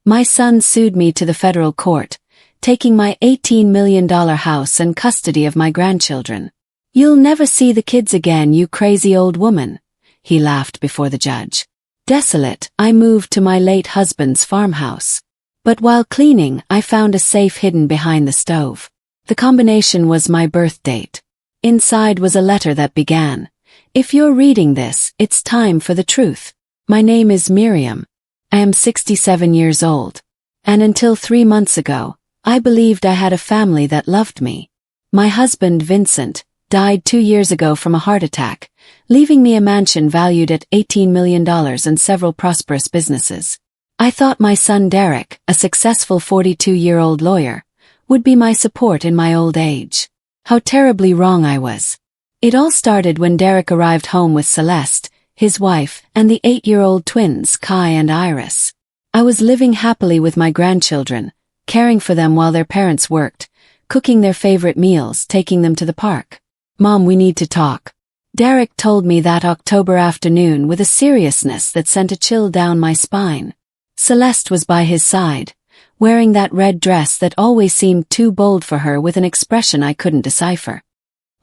My son sued me to the federal court, taking my $18 million house and custody of my grandchildren. You'll never see the kids again, you crazy old woman, he laughed before the judge. Desolate, I moved to my late husband's farmhouse. But while cleaning, I found a safe hidden behind the stove. The combination was my birth date. Inside was a letter that began, "If you're reading this, it's time for the truth. My name is Miriam. I am 67 years old. And until 3 months ago, I believed I had a family that loved me. My husband, Vincent, died 2 years ago from a heart attack, leaving me a mansion valued at $18 million and several prosperous businesses. I thought my son Derek, a successful 42-year-old lawyer, would be my support in my old age. How terribly wrong I was. It all started when Derek arrived home with Celeste, his wife, and the 8-year-old twins, Kai and Iris. I was living happily with my grandchildren, caring for them while their parents worked, cooking their favorite meals, taking them to the park. "Mom, we need to talk," Derek told me that October afternoon with a seriousness that sent a chill down my spine. Celeste was by his side, wearing that red dress that always seemed too bold for her with an expression I couldn't decipher.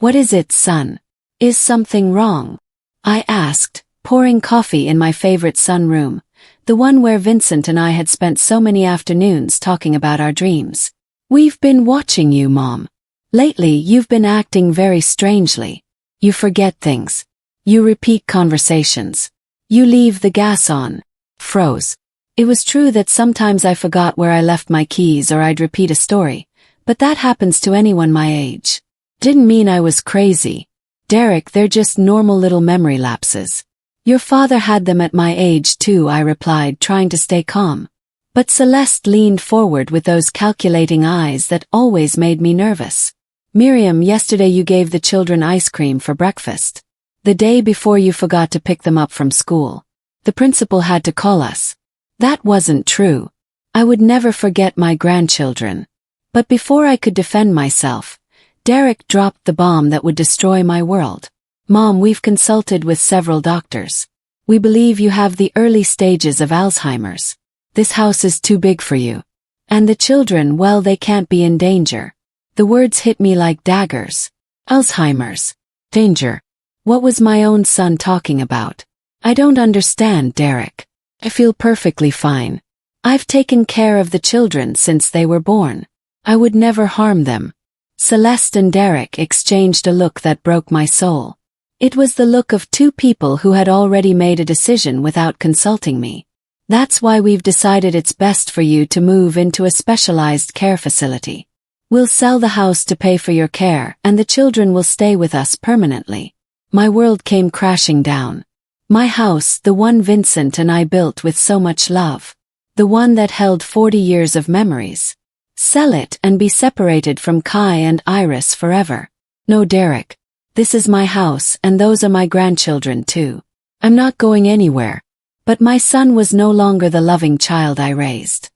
"What is it, son? Is something wrong?" I asked, pouring coffee in my favorite sunroom, the one where Vincent and I had spent so many afternoons talking about our dreams. "We've been watching you, Mom. Lately, you've been acting very strangely. You forget things. You repeat conversations. You leave the gas on." Froze. It was true that sometimes I forgot where I left my keys or I'd repeat a story, but that happens to anyone my age. Didn't mean I was crazy. "Derek, they're just normal little memory lapses. Your father had them at my age too," I replied, trying to stay calm. But Celeste leaned forward with those calculating eyes that always made me nervous. "Miriam, yesterday you gave the children ice cream for breakfast. The day before you forgot to pick them up from school. The principal had to call us." That wasn't true. I would never forget my grandchildren. But before I could defend myself, Derek dropped the bomb that would destroy my world. "Mom, we've consulted with several doctors. We believe you have the early stages of Alzheimer's. This house is too big for you. And the children, well, they can't be in danger." The words hit me like daggers. Alzheimer's. Danger. What was my own son talking about? "I don't understand, Derek. I feel perfectly fine. I've taken care of the children since they were born. I would never harm them." Celeste and Derek exchanged a look that broke my soul. It was the look of two people who had already made a decision without consulting me. "That's why we've decided it's best for you to move into a specialized care facility. We'll sell the house to pay for your care, and the children will stay with us permanently." My world came crashing down. My house, the one Vincent and I built with so much love. The one that held 40 years of memories. Sell it and be separated from Kai and Iris forever. "No, Derek. This is my house and those are my grandchildren too. I'm not going anywhere." But my son was no longer the loving child I raised.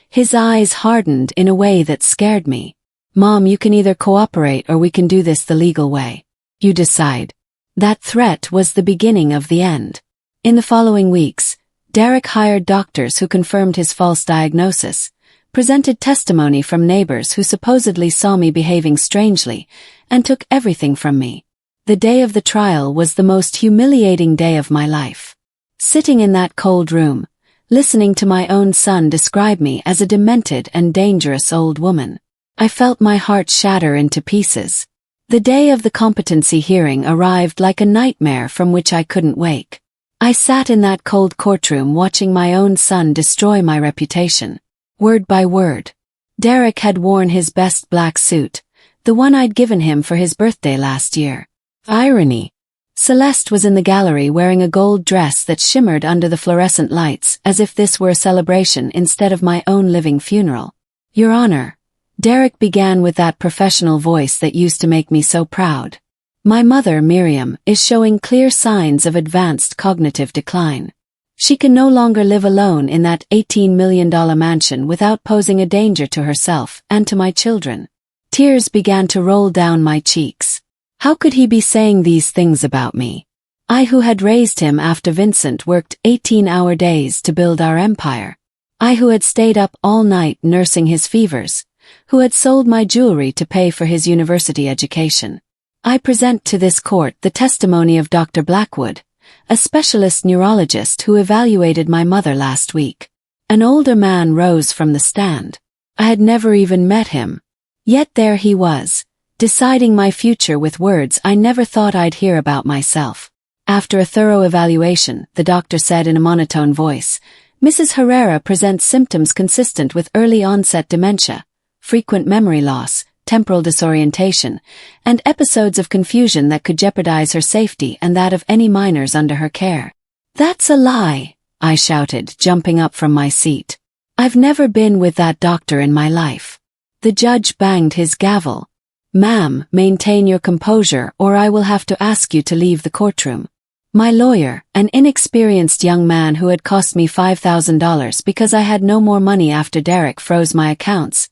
His eyes hardened in a way that scared me. "Mom, you can either cooperate or we can do this the legal way. You decide." That threat was the beginning of the end. In the following weeks, Derek hired doctors who confirmed his false diagnosis, presented testimony from neighbors who supposedly saw me behaving strangely, and took everything from me. The day of the trial was the most humiliating day of my life. Sitting in that cold room, listening to my own son describe me as a demented and dangerous old woman, I felt my heart shatter into pieces. The day of the competency hearing arrived like a nightmare from which I couldn't wake. I sat in that cold courtroom watching my own son destroy my reputation, word by word. Derek had worn his best black suit, the one I'd given him for his birthday last year. Irony. Celeste was in the gallery wearing a gold dress that shimmered under the fluorescent lights as if this were a celebration instead of my own living funeral. "Your Honor," Derek began with that professional voice that used to make me so proud. "My mother, Miriam, is showing clear signs of advanced cognitive decline. She can no longer live alone in that $18 million mansion without posing a danger to herself and to my children." Tears began to roll down my cheeks. How could he be saying these things about me? I who had raised him after Vincent worked 18-hour days to build our empire. I who had stayed up all night nursing his fevers, who had sold my jewelry to pay for his university education. I present to this court the testimony of Dr. Blackwood, a specialist neurologist who evaluated my mother last week. An older man rose from the stand. I had never even met him. Yet there he was, deciding my future with words I never thought I'd hear about myself. After a thorough evaluation, the doctor said in a monotone voice, "Mrs. Herrera presents symptoms consistent with early-onset dementia, frequent memory loss, temporal disorientation, and episodes of confusion that could jeopardize her safety and that of any minors under her care." "That's a lie," I shouted, jumping up from my seat. "I've never been with that doctor in my life." The judge banged his gavel. "Ma'am, maintain your composure or I will have to ask you to leave the courtroom." My lawyer, an inexperienced young man who had cost me $5,000 because I had no more money after Derek froze my accounts,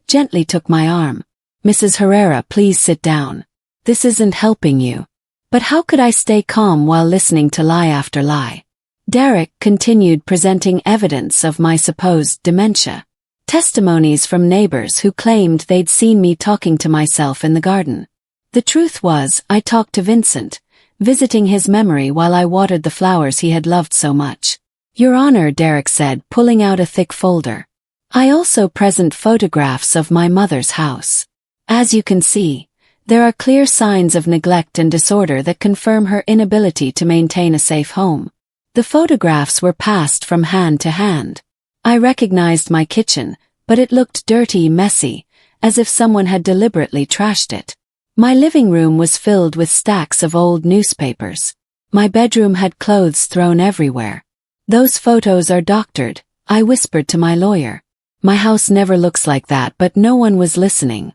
gently took my arm. "Mrs. Herrera, please sit down. This isn't helping you." But how could I stay calm while listening to lie after lie? Derek continued presenting evidence of my supposed dementia. Testimonies from neighbors who claimed they'd seen me talking to myself in the garden. The truth was, I talked to Vincent, visiting his memory while I watered the flowers he had loved so much. "Your Honor," Derek said, pulling out a thick folder. "I also present photographs of my mother's house. As you can see, there are clear signs of neglect and disorder that confirm her inability to maintain a safe home. The photographs were passed from hand to hand. I recognized my kitchen, but it looked dirty, messy, as if someone had deliberately trashed it. My living room was filled with stacks of old newspapers. My bedroom had clothes thrown everywhere. Those photos are doctored," I whispered to my lawyer. "My house never looks like that," but no one was listening.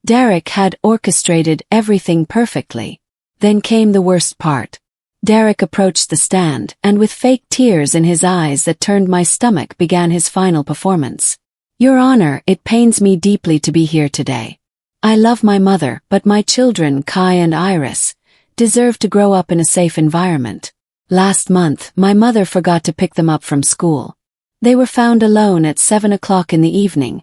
Derek had orchestrated everything perfectly. Then came the worst part. Derek approached the stand, and with fake tears in his eyes that turned my stomach began his final performance. "Your Honor, it pains me deeply to be here today. I love my mother, but my children, Kai and Iris, deserve to grow up in a safe environment. Last month, my mother forgot to pick them up from school. They were found alone at 7 o'clock in the evening,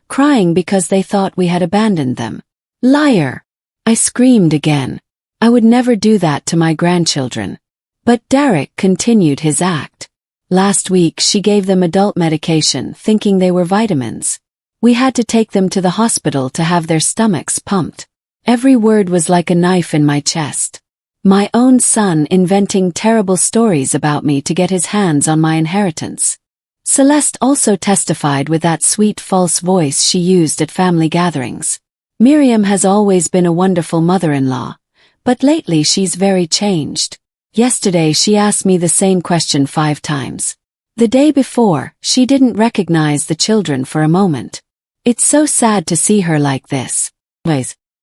crying because they thought we had abandoned them." "Liar!" I screamed again. I would never do that to my grandchildren. But Derek continued his act. "Last week she gave them adult medication thinking they were vitamins. We had to take them to the hospital to have their stomachs pumped." Every word was like a knife in my chest. My own son inventing terrible stories about me to get his hands on my inheritance. Celeste also testified with that sweet false voice she used at family gatherings. "Miriam has always been a wonderful mother-in-law, but lately she's very changed. Yesterday she asked me the same question 5 times. The day before, she didn't recognize the children for a moment. It's so sad to see her like this.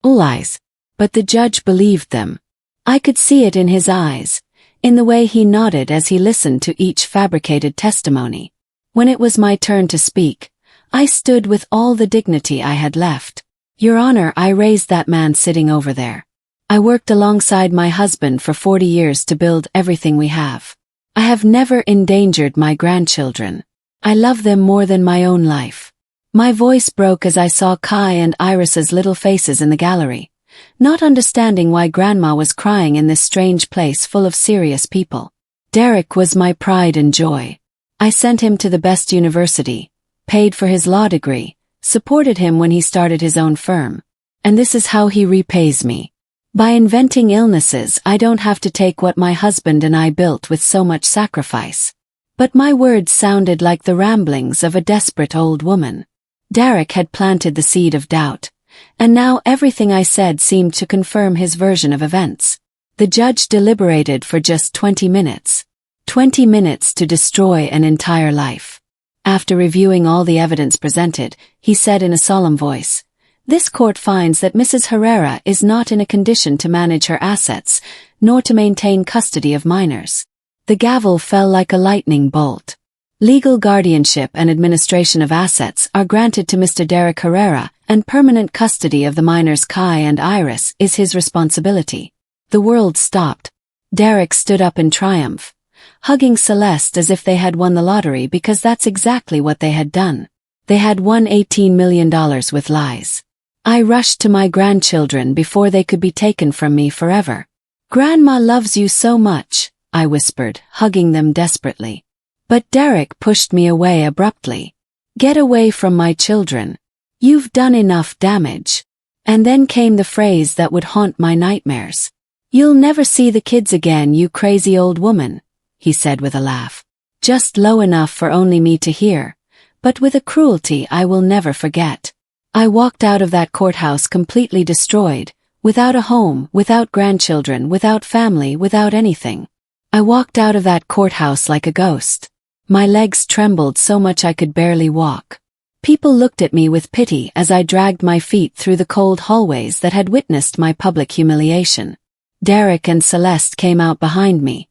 Lies. But the judge believed them. I could see it in his eyes, in the way he nodded as he listened to each fabricated testimony. When it was my turn to speak, I stood with all the dignity I had left. "Your Honor, I raised that man sitting over there. I worked alongside my husband for 40 years to build everything we have. I have never endangered my grandchildren. I love them more than my own life." My voice broke as I saw Kai and Iris's little faces in the gallery, not understanding why Grandma was crying in this strange place full of serious people. Derek was my pride and joy. I sent him to the best university, paid for his law degree, supported him when he started his own firm. And this is how he repays me. By inventing illnesses, I don't have to take what my husband and I built with so much sacrifice. But my words sounded like the ramblings of a desperate old woman. Derek had planted the seed of doubt, and now everything I said seemed to confirm his version of events. The judge deliberated for just 20 minutes. 20 minutes to destroy an entire life. After reviewing all the evidence presented, he said in a solemn voice, "This court finds that Mrs. Herrera is not in a condition to manage her assets, nor to maintain custody of minors." The gavel fell like a lightning bolt. Legal guardianship and administration of assets are granted to Mr. Derek Herrera, and permanent custody of the minors Kai and Iris is his responsibility. The world stopped. Derek stood up in triumph. hugging Celeste as if they had won the lottery, because that's exactly what they had done. They had won $18 million with lies. I rushed to my grandchildren before they could be taken from me forever. "Grandma loves you so much," I whispered, hugging them desperately. But Derek pushed me away abruptly. "Get away from my children. You've done enough damage." And then came the phrase that would haunt my nightmares. "You'll never see the kids again, you crazy old woman," he said with a laugh. Just low enough for only me to hear, but with a cruelty I will never forget. I walked out of that courthouse completely destroyed, without a home, without grandchildren, without family, without anything. I walked out of that courthouse like a ghost. My legs trembled so much I could barely walk. People looked at me with pity as I dragged my feet through the cold hallways that had witnessed my public humiliation. Derek and Celeste came out behind me.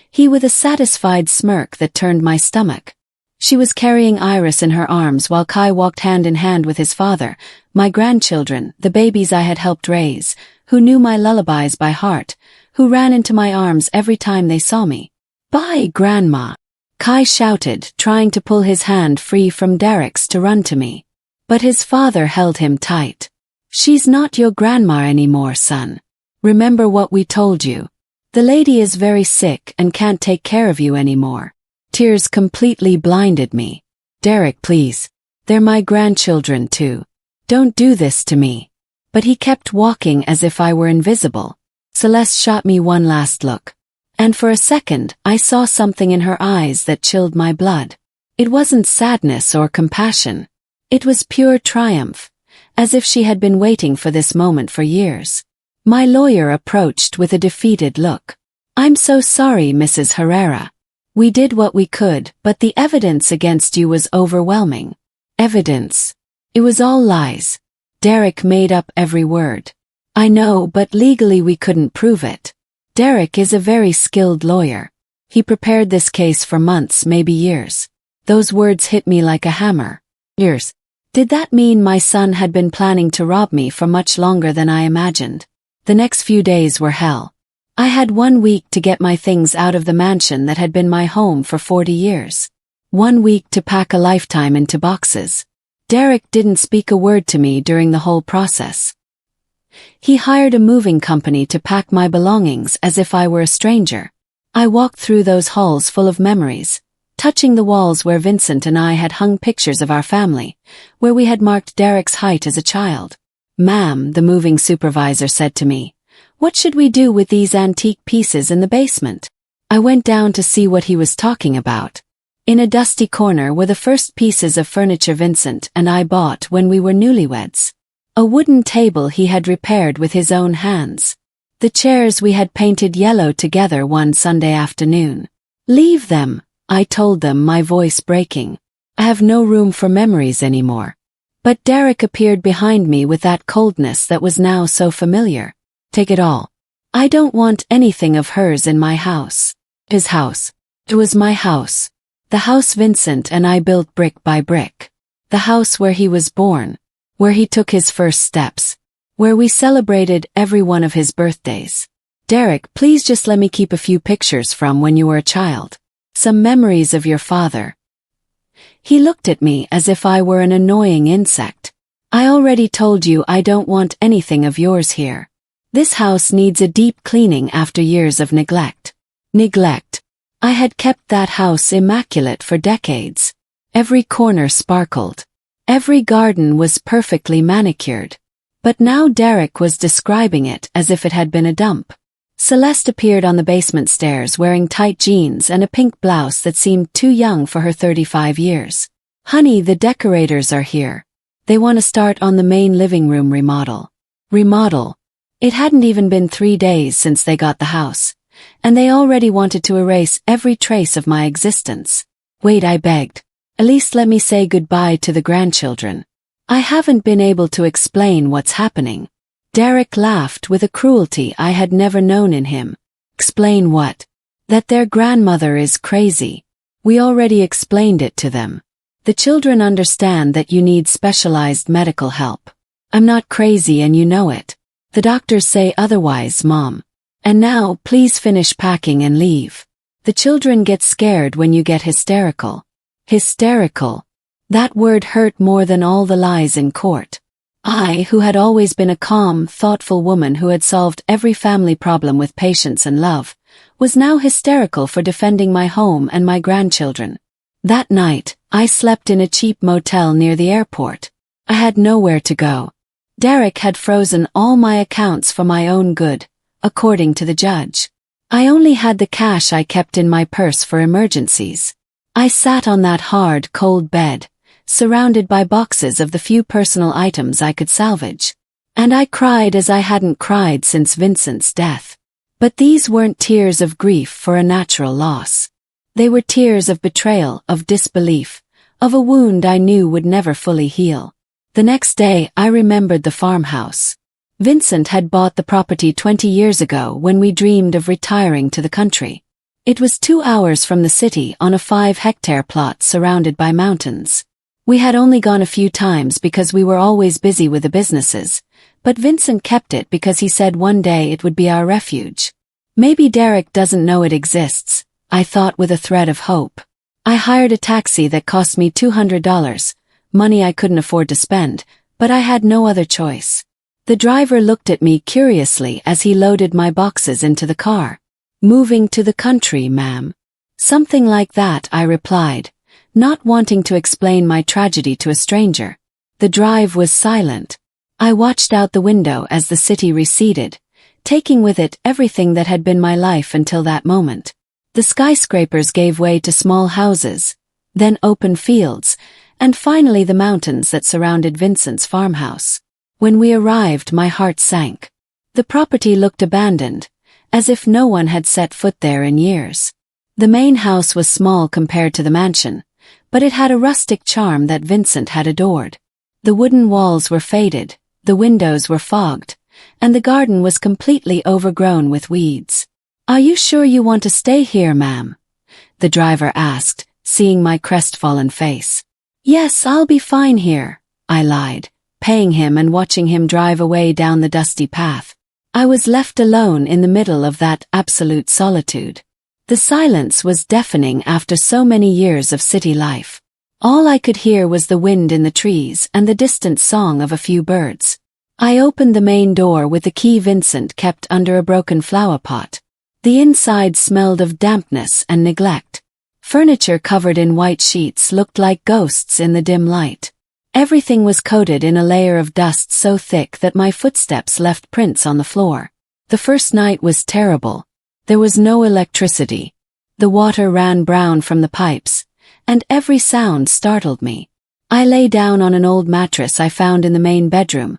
He with a satisfied smirk that turned my stomach. She was carrying Iris in her arms while Kai walked hand in hand with his father, my grandchildren, the babies I had helped raise, who knew my lullabies by heart, who ran into my arms every time they saw me. "Bye, Grandma," Kai shouted, trying to pull his hand free from Derek's to run to me. But his father held him tight. "She's not your grandma anymore, son. Remember what we told you. The lady is very sick and can't take care of you anymore." Tears completely blinded me. "Derek, please. They're my grandchildren too. Don't do this to me." But he kept walking as if I were invisible. Celeste shot me one last look. And for a second, I saw something in her eyes that chilled my blood. It wasn't sadness or compassion. It was pure triumph, as if she had been waiting for this moment for years. My lawyer approached with a defeated look. "I'm so sorry, Mrs. Herrera. We did what we could, but the evidence against you was overwhelming." Evidence? It was all lies. Derek made up every word. "I know, but legally we couldn't prove it." Derek is a very skilled lawyer. He prepared this case for months, maybe years. Those words hit me like a hammer. Years. Did that mean my son had been planning to rob me for much longer than I imagined? The next few days were hell. I had 1 week to get my things out of the mansion that had been my home for 40 years. 1 week to pack a lifetime into boxes. Derek didn't speak a word to me during the whole process. He hired a moving company to pack my belongings as if I were a stranger. I walked through those halls full of memories, touching the walls where Vincent and I had hung pictures of our family, where we had marked Derek's height as a child. "Ma'am," the moving supervisor said to me, "what should we do with these antique pieces in the basement?" I went down to see what he was talking about. In a dusty corner were the first pieces of furniture Vincent and I bought when we were newlyweds. A wooden table he had repaired with his own hands. The chairs we had painted yellow together one Sunday afternoon. "Leave them," I told them, my voice breaking. "I have no room for memories anymore." But Derek appeared behind me with that coldness that was now so familiar. "Take it all. I don't want anything of hers in my house." His house. It was my house. The house Vincent and I built brick by brick. The house where he was born, where he took his first steps, where we celebrated every one of his birthdays. "Derek, please just let me keep a few pictures from when you were a child. Some memories of your father." He looked at me as if I were an annoying insect. "I already told you I don't want anything of yours here. This house needs a deep cleaning after years of neglect." Neglect. I had kept that house immaculate for decades. Every corner sparkled. Every garden was perfectly manicured. But now Derek was describing it as if it had been a dump. Celeste appeared on the basement stairs wearing tight jeans and a pink blouse that seemed too young for her 35 years. "Honey, the decorators are here. They want to start on the main living room remodel." Remodel. It hadn't even been 3 days since they got the house, and they already wanted to erase every trace of my existence. "Wait," I begged. "At least let me say goodbye to the grandchildren. I haven't been able to explain what's happening." Derek laughed with a cruelty I had never known in him. "Explain what?" "That their grandmother is crazy. We already explained it to them. The children understand that you need specialized medical help. I'm not crazy and you know it. The doctors say otherwise, Mom. And now, please finish packing and leave." The children get scared when you get hysterical. Hysterical. That word hurt more than all the lies in court. I, who had always been a calm, thoughtful woman who had solved every family problem with patience and love, was now hysterical for defending my home and my grandchildren. That night, I slept in a cheap motel near the airport. I had nowhere to go. Derek had frozen all my accounts for my own good, according to the judge. I only had the cash I kept in my purse for emergencies. I sat on that hard, cold bed, surrounded by boxes of the few personal items I could salvage. And I cried as I hadn't cried since Vincent's death. But these weren't tears of grief for a natural loss. They were tears of betrayal, of disbelief, of a wound I knew would never fully heal. The next day, I remembered the farmhouse. Vincent had bought the property 20 years ago when we dreamed of retiring to the country. It was 2 hours from the city on a 5-hectare plot surrounded by mountains. We had only gone a few times because we were always busy with the businesses, but Vincent kept it because he said one day it would be our refuge. Maybe Derek doesn't know it exists, I thought with a thread of hope. I hired a taxi that cost me $200, money I couldn't afford to spend, but I had no other choice. The driver looked at me curiously as he loaded my boxes into the car. "Moving to the country, ma'am?" "Something like that," I replied, not wanting to explain my tragedy to a stranger. The drive was silent. I watched out the window as the city receded, taking with it everything that had been my life until that moment. The skyscrapers gave way to small houses, then open fields, and finally the mountains that surrounded Vincent's farmhouse. When we arrived, my heart sank. The property looked abandoned, as if no one had set foot there in years. The main house was small compared to the mansion, but it had a rustic charm that Vincent had adored. The wooden walls were faded, the windows were fogged, and the garden was completely overgrown with weeds. "Are you sure you want to stay here, ma'am?" the driver asked, seeing my crestfallen face. "Yes, I'll be fine here," I lied, paying him and watching him drive away down the dusty path. I was left alone in the middle of that absolute solitude. The silence was deafening after so many years of city life. All I could hear was the wind in the trees and the distant song of a few birds. I opened the main door with the key Vincent kept under a broken flower pot. The inside smelled of dampness and neglect. Furniture covered in white sheets looked like ghosts in the dim light. Everything was coated in a layer of dust so thick that my footsteps left prints on the floor. The first night was terrible. There was no electricity. The water ran brown from the pipes, and every sound startled me. I lay down on an old mattress I found in the main bedroom,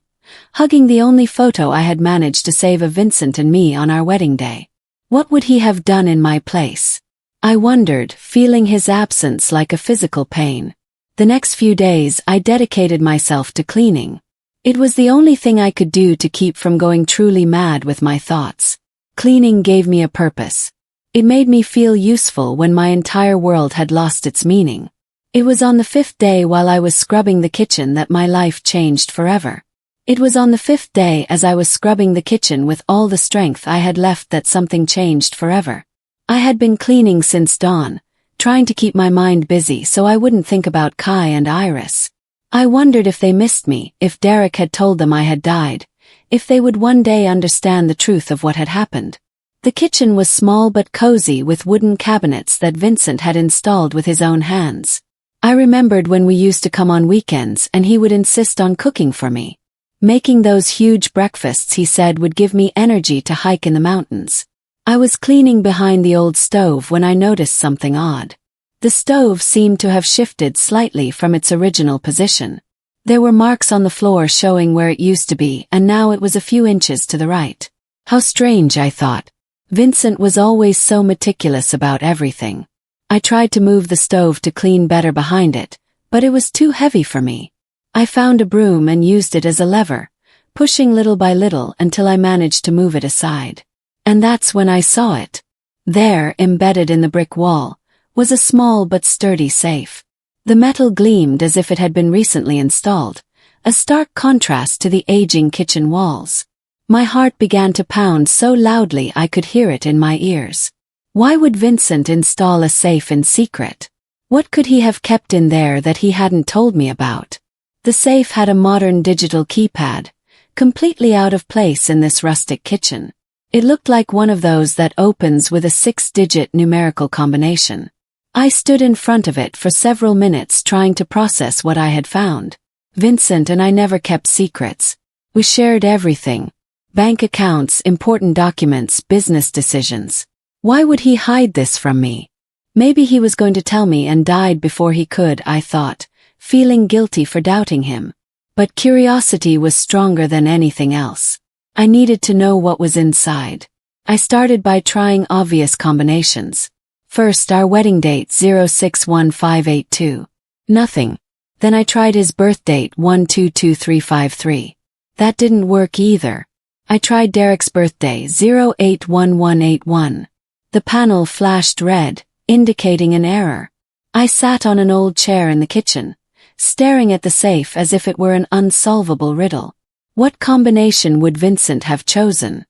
hugging the only photo I had managed to save of Vincent and me on our wedding day. What would he have done in my place? I wondered, feeling his absence like a physical pain. The next few days I dedicated myself to cleaning. It was the only thing I could do to keep from going truly mad with my thoughts. Cleaning gave me a purpose. It made me feel useful when my entire world had lost its meaning. It was on the 5th day while I was scrubbing the kitchen that my life changed forever. It was on the 5th day as I was scrubbing the kitchen with all the strength I had left that something changed forever. I had been cleaning since dawn, trying to keep my mind busy so I wouldn't think about Kai and Iris. I wondered if they missed me, if Derek had told them I had died, if they would one day understand the truth of what had happened. The kitchen was small but cozy with wooden cabinets that Vincent had installed with his own hands. I remembered when we used to come on weekends and he would insist on cooking for me. Making those huge breakfasts he said would give me energy to hike in the mountains. I was cleaning behind the old stove when I noticed something odd. The stove seemed to have shifted slightly from its original position. There were marks on the floor showing where it used to be, and now it was a few inches to the right. How strange, I thought. Vincent was always so meticulous about everything. I tried to move the stove to clean better behind it, but it was too heavy for me. I found a broom and used it as a lever, pushing little by little until I managed to move it aside. And that's when I saw it. There, embedded in the brick wall, was a small but sturdy safe. The metal gleamed as if it had been recently installed, a stark contrast to the aging kitchen walls. My heart began to pound so loudly I could hear it in my ears. Why would Vincent install a safe in secret? What could he have kept in there that he hadn't told me about? The safe had a modern digital keypad, completely out of place in this rustic kitchen. It looked like one of those that opens with a 6-digit numerical combination. I stood in front of it for several minutes trying to process what I had found. Vincent and I never kept secrets. We shared everything. Bank accounts, important documents, business decisions. Why would he hide this from me? Maybe he was going to tell me and died before he could, I thought, feeling guilty for doubting him. But curiosity was stronger than anything else. I needed to know what was inside. I started by trying obvious combinations. First, our wedding date 061582. Nothing. Then I tried his birth date 122353. That didn't work either. I tried Derek's birthday 081181. The panel flashed red, indicating an error. I sat on an old chair in the kitchen, staring at the safe as if it were an unsolvable riddle. What combination would Vincent have chosen?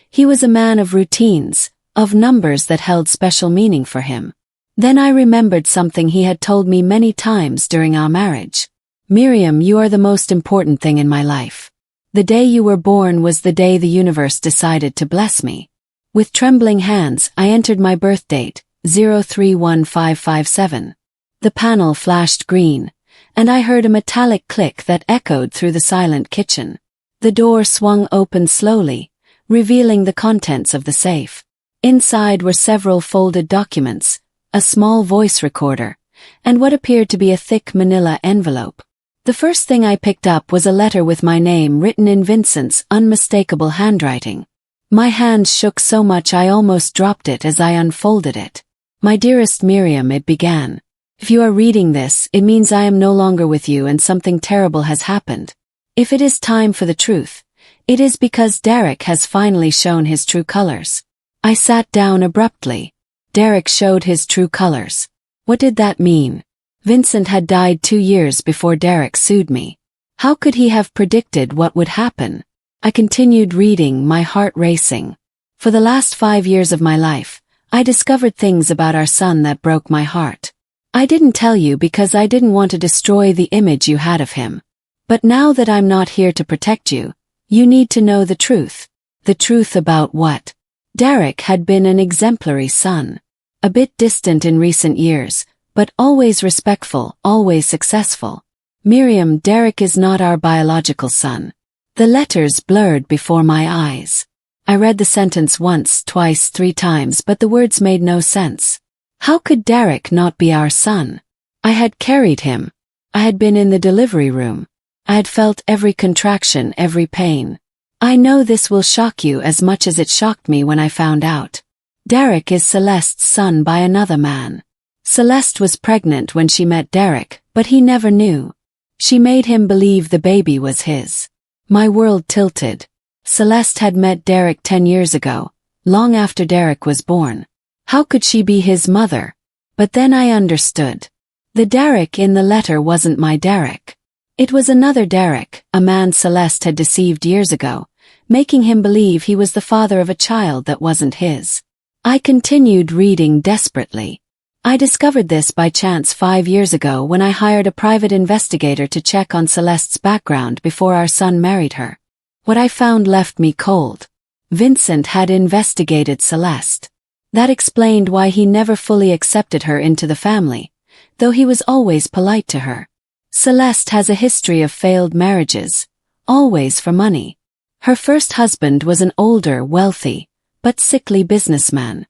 He was a man of routines, of numbers that held special meaning for him. Then I remembered something he had told me many times during our marriage. Miriam, you are the most important thing in my life. The day you were born was the day the universe decided to bless me. With trembling hands, I entered my birth date, 031557. The panel flashed green, and I heard a metallic click that echoed through the silent kitchen. The door swung open slowly, revealing the contents of the safe. Inside were several folded documents, a small voice recorder, and what appeared to be a thick manila envelope. The first thing I picked up was a letter with my name written in Vincent's unmistakable handwriting. My hands shook so much I almost dropped it as I unfolded it. My dearest Miriam, it began. If you are reading this, it means I am no longer with you and something terrible has happened. If it is time for the truth, it is because Derek has finally shown his true colors. I sat down abruptly. Derek showed his true colors. What did that mean? Vincent had died 2 years before Derek sued me. How could he have predicted what would happen? I continued reading, my heart racing. For the last 5 years of my life, I discovered things about our son that broke my heart. I didn't tell you because I didn't want to destroy the image you had of him. But now that I'm not here to protect you, you need to know the truth. The truth about what? Derek had been an exemplary son. A bit distant in recent years, but always respectful, always successful. Miriam, Derek is not our biological son. The letters blurred before my eyes. I read the sentence once, twice, 3 times, but the words made no sense. How could Derek not be our son? I had carried him. I had been in the delivery room. I had felt every contraction, every pain. I know this will shock you as much as it shocked me when I found out. Derek is Celeste's son by another man. Celeste was pregnant when she met Derek, but he never knew. She made him believe the baby was his. My world tilted. Celeste had met Derek 10 years ago, long after Derek was born. How could she be his mother? But then I understood. The Derek in the letter wasn't my Derek. It was another Derek, a man Celeste had deceived years ago, making him believe he was the father of a child that wasn't his. I continued reading desperately. I discovered this by chance 5 years ago when I hired a private investigator to check on Celeste's background before our son married her. What I found left me cold. Vincent had investigated Celeste. That explained why he never fully accepted her into the family, though he was always polite to her. Celeste has a history of failed marriages, always for money. Her first husband was an older, wealthy, but sickly businessman.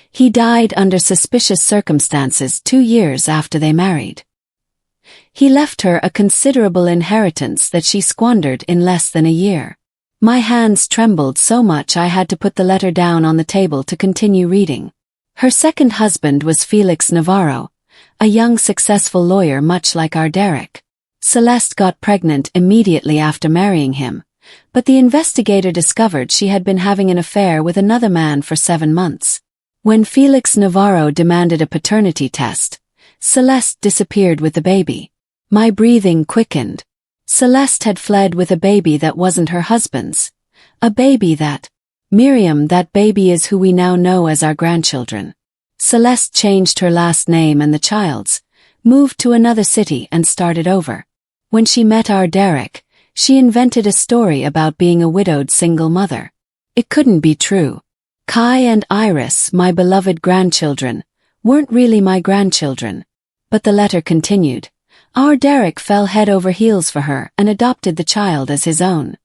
He died under suspicious circumstances 2 years after they married. He left her a considerable inheritance that she squandered in less than a year. My hands trembled so much I had to put the letter down on the table to continue reading. Her second husband was Felix Navarro, a young successful lawyer much like our Derek. Celeste got pregnant immediately after marrying him, but the investigator discovered she had been having an affair with another man for 7 months. When Felix Navarro demanded a paternity test, Celeste disappeared with the baby. My breathing quickened. Celeste had fled with a baby that wasn't her husband's. A baby that... Miriam, that baby is who we now know as our grandchildren. Celeste changed her last name and the child's, moved to another city and started over. When she met our Derek, she invented a story about being a widowed single mother. It couldn't be true. Kai and Iris, my beloved grandchildren, weren't really my grandchildren. But the letter continued. Our Derek fell head over heels for her and adopted the child as his own.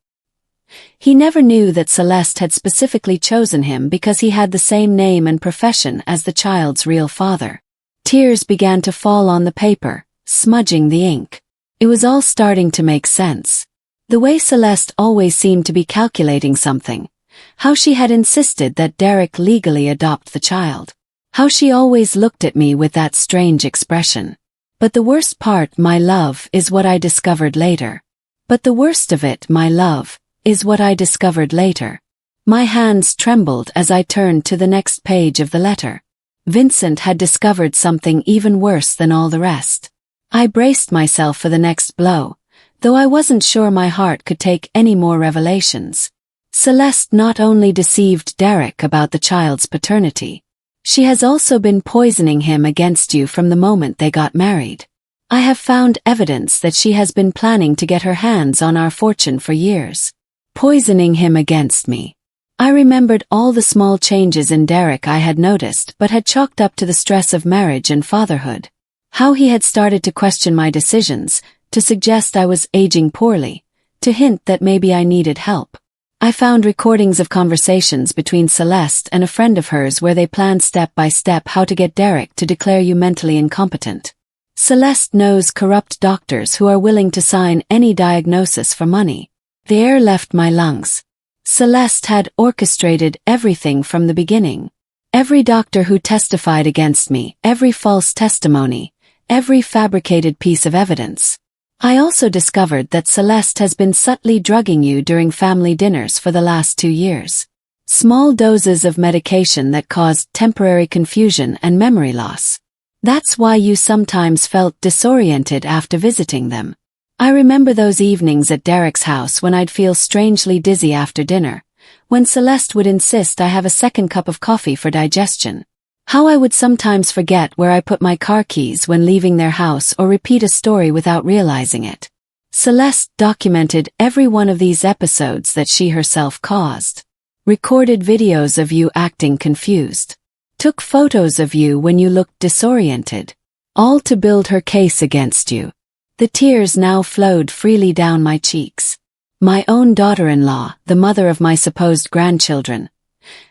He never knew that Celeste had specifically chosen him because he had the same name and profession as the child's real father. Tears began to fall on the paper, smudging the ink. It was all starting to make sense. The way Celeste always seemed to be calculating something. How she had insisted that Derek legally adopt the child. How she always looked at me with that strange expression. But the worst part, my love, is what I discovered later. But the worst of it, my love, is what I discovered later. My hands trembled as I turned to the next page of the letter. Vincent had discovered something even worse than all the rest. I braced myself for the next blow, though I wasn't sure my heart could take any more revelations. Celeste not only deceived Derek about the child's paternity, she has also been poisoning him against you from the moment they got married. I have found evidence that she has been planning to get her hands on our fortune for years. Poisoning him against me. I remembered all the small changes in Derek I had noticed but had chalked up to the stress of marriage and fatherhood. How he had started to question my decisions, to suggest I was aging poorly, to hint that maybe I needed help. I found recordings of conversations between Celeste and a friend of hers where they planned step by step how to get Derek to declare you mentally incompetent. Celeste knows corrupt doctors who are willing to sign any diagnosis for money. The air left my lungs. Celeste had orchestrated everything from the beginning. Every doctor who testified against me, every false testimony, every fabricated piece of evidence. I also discovered that Celeste has been subtly drugging you during family dinners for the last 2 years. Small doses of medication that caused temporary confusion and memory loss. That's why you sometimes felt disoriented after visiting them. I remember those evenings at Derek's house when I'd feel strangely dizzy after dinner, when Celeste would insist I have a second cup of coffee for digestion. How I would sometimes forget where I put my car keys when leaving their house or repeat a story without realizing it. Celeste documented every one of these episodes that she herself caused. Recorded videos of you acting confused. Took photos of you when you looked disoriented. All to build her case against you. The tears now flowed freely down my cheeks. My own daughter-in-law, the mother of my supposed grandchildren,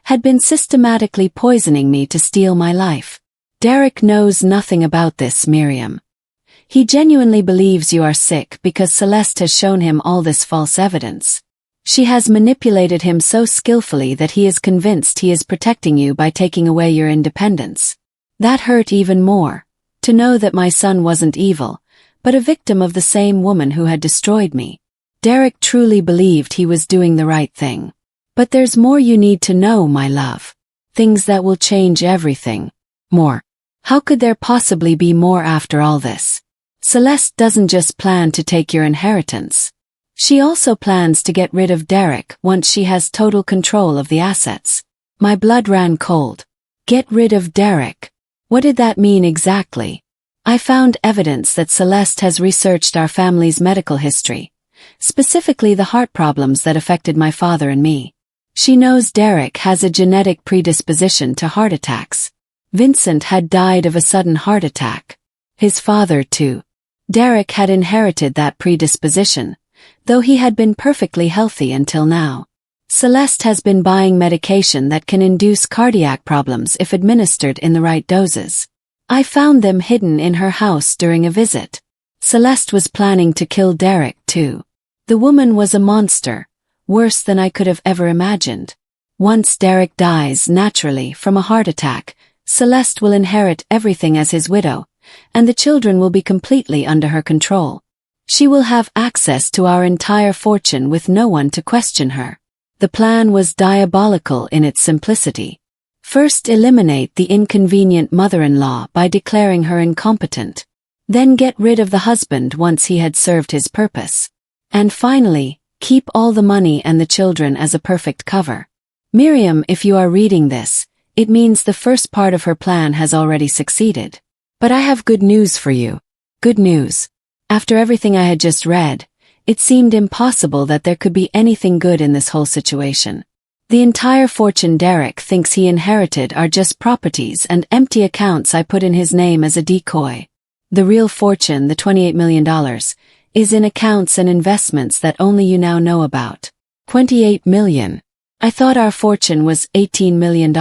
had been systematically poisoning me to steal my life. Derek knows nothing about this, Miriam. He genuinely believes you are sick because Celeste has shown him all this false evidence. She has manipulated him so skillfully that he is convinced he is protecting you by taking away your independence. That hurt even more, to know that my son wasn't evil, but a victim of the same woman who had destroyed me. Derek truly believed he was doing the right thing. But there's more you need to know, my love. Things that will change everything. More. How could there possibly be more after all this? Celeste doesn't just plan to take your inheritance. She also plans to get rid of Derek once she has total control of the assets. My blood ran cold. Get rid of Derek. What did that mean exactly? I found evidence that Celeste has researched our family's medical history, specifically the heart problems that affected my father and me. She knows Derek has a genetic predisposition to heart attacks. Vincent had died of a sudden heart attack. His father too. Derek had inherited that predisposition, though he had been perfectly healthy until now. Celeste has been buying medication that can induce cardiac problems if administered in the right doses. I found them hidden in her house during a visit. Celeste was planning to kill Derek too. The woman was a monster, worse than I could have ever imagined. Once Derek dies naturally from a heart attack, Celeste will inherit everything as his widow, and the children will be completely under her control. She will have access to our entire fortune with no one to question her. The plan was diabolical in its simplicity. First, eliminate the inconvenient mother-in-law by declaring her incompetent. Then get rid of the husband once he had served his purpose. And finally, keep all the money and the children as a perfect cover. Miriam, if you are reading this, it means the first part of her plan has already succeeded. But I have good news for you. Good news. After everything I had just read, it seemed impossible that there could be anything good in this whole situation. The entire fortune Derek thinks he inherited are just properties and empty accounts I put in his name as a decoy. The real fortune, the $28 million, is in accounts and investments that only you now know about. 28 million. I thought our fortune was $18 million.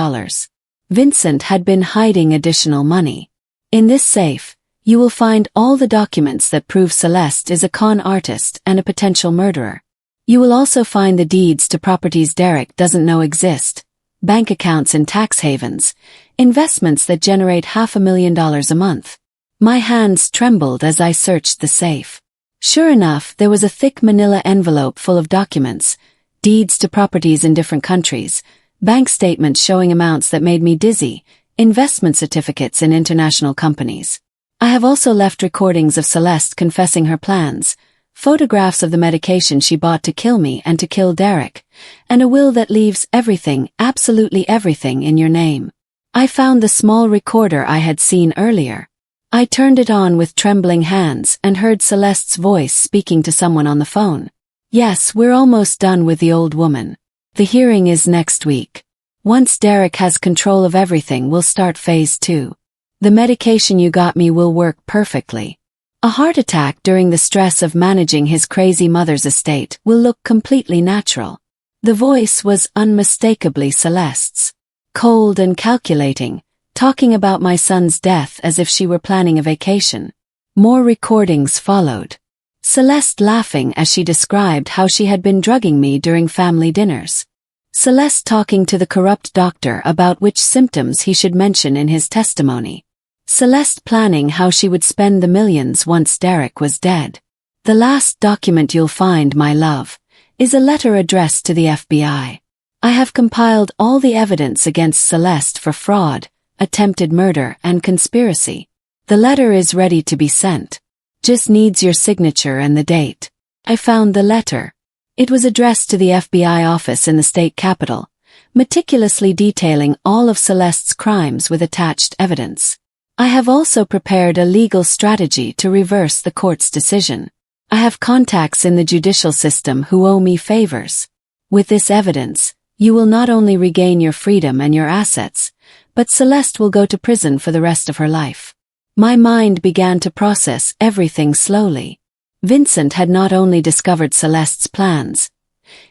Vincent had been hiding additional money. In this safe, you will find all the documents that prove Celeste is a con artist and a potential murderer. You will also find the deeds to properties Derek doesn't know exist, bank accounts in tax havens, investments that generate $500,000 a month. My hands trembled as I searched the safe. Sure enough, there was a thick manila envelope full of documents, deeds to properties in different countries, bank statements showing amounts that made me dizzy, investment certificates in international companies. I have also left recordings of Celeste confessing her plans, photographs of the medication she bought to kill me and to kill Derek, and a will that leaves everything, absolutely everything, in your name. I found the small recorder I had seen earlier. I turned it on with trembling hands and heard Celeste's voice speaking to someone on the phone. Yes, we're almost done with the old woman. The hearing is next week. Once Derek has control of everything, we'll start phase 2. The medication you got me will work perfectly. A heart attack during the stress of managing his crazy mother's estate will look completely natural. The voice was unmistakably Celeste's. Cold and calculating, talking about my son's death as if she were planning a vacation. More recordings followed. Celeste laughing as she described how she had been drugging me during family dinners. Celeste talking to the corrupt doctor about which symptoms he should mention in his testimony. Celeste planning how she would spend the millions once Derek was dead. The last document you'll find, my love, is a letter addressed to the FBI. I have compiled all the evidence against Celeste for fraud, attempted murder, and conspiracy. The letter is ready to be sent. Just needs your signature and the date. I found the letter. It was addressed to the FBI office in the state capital, meticulously detailing all of Celeste's crimes with attached evidence. I have also prepared a legal strategy to reverse the court's decision. I have contacts in the judicial system who owe me favors. With this evidence, you will not only regain your freedom and your assets, but Celeste will go to prison for the rest of her life. My mind began to process everything slowly. Vincent had not only discovered Celeste's plans,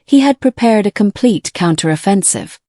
he had prepared a complete counteroffensive.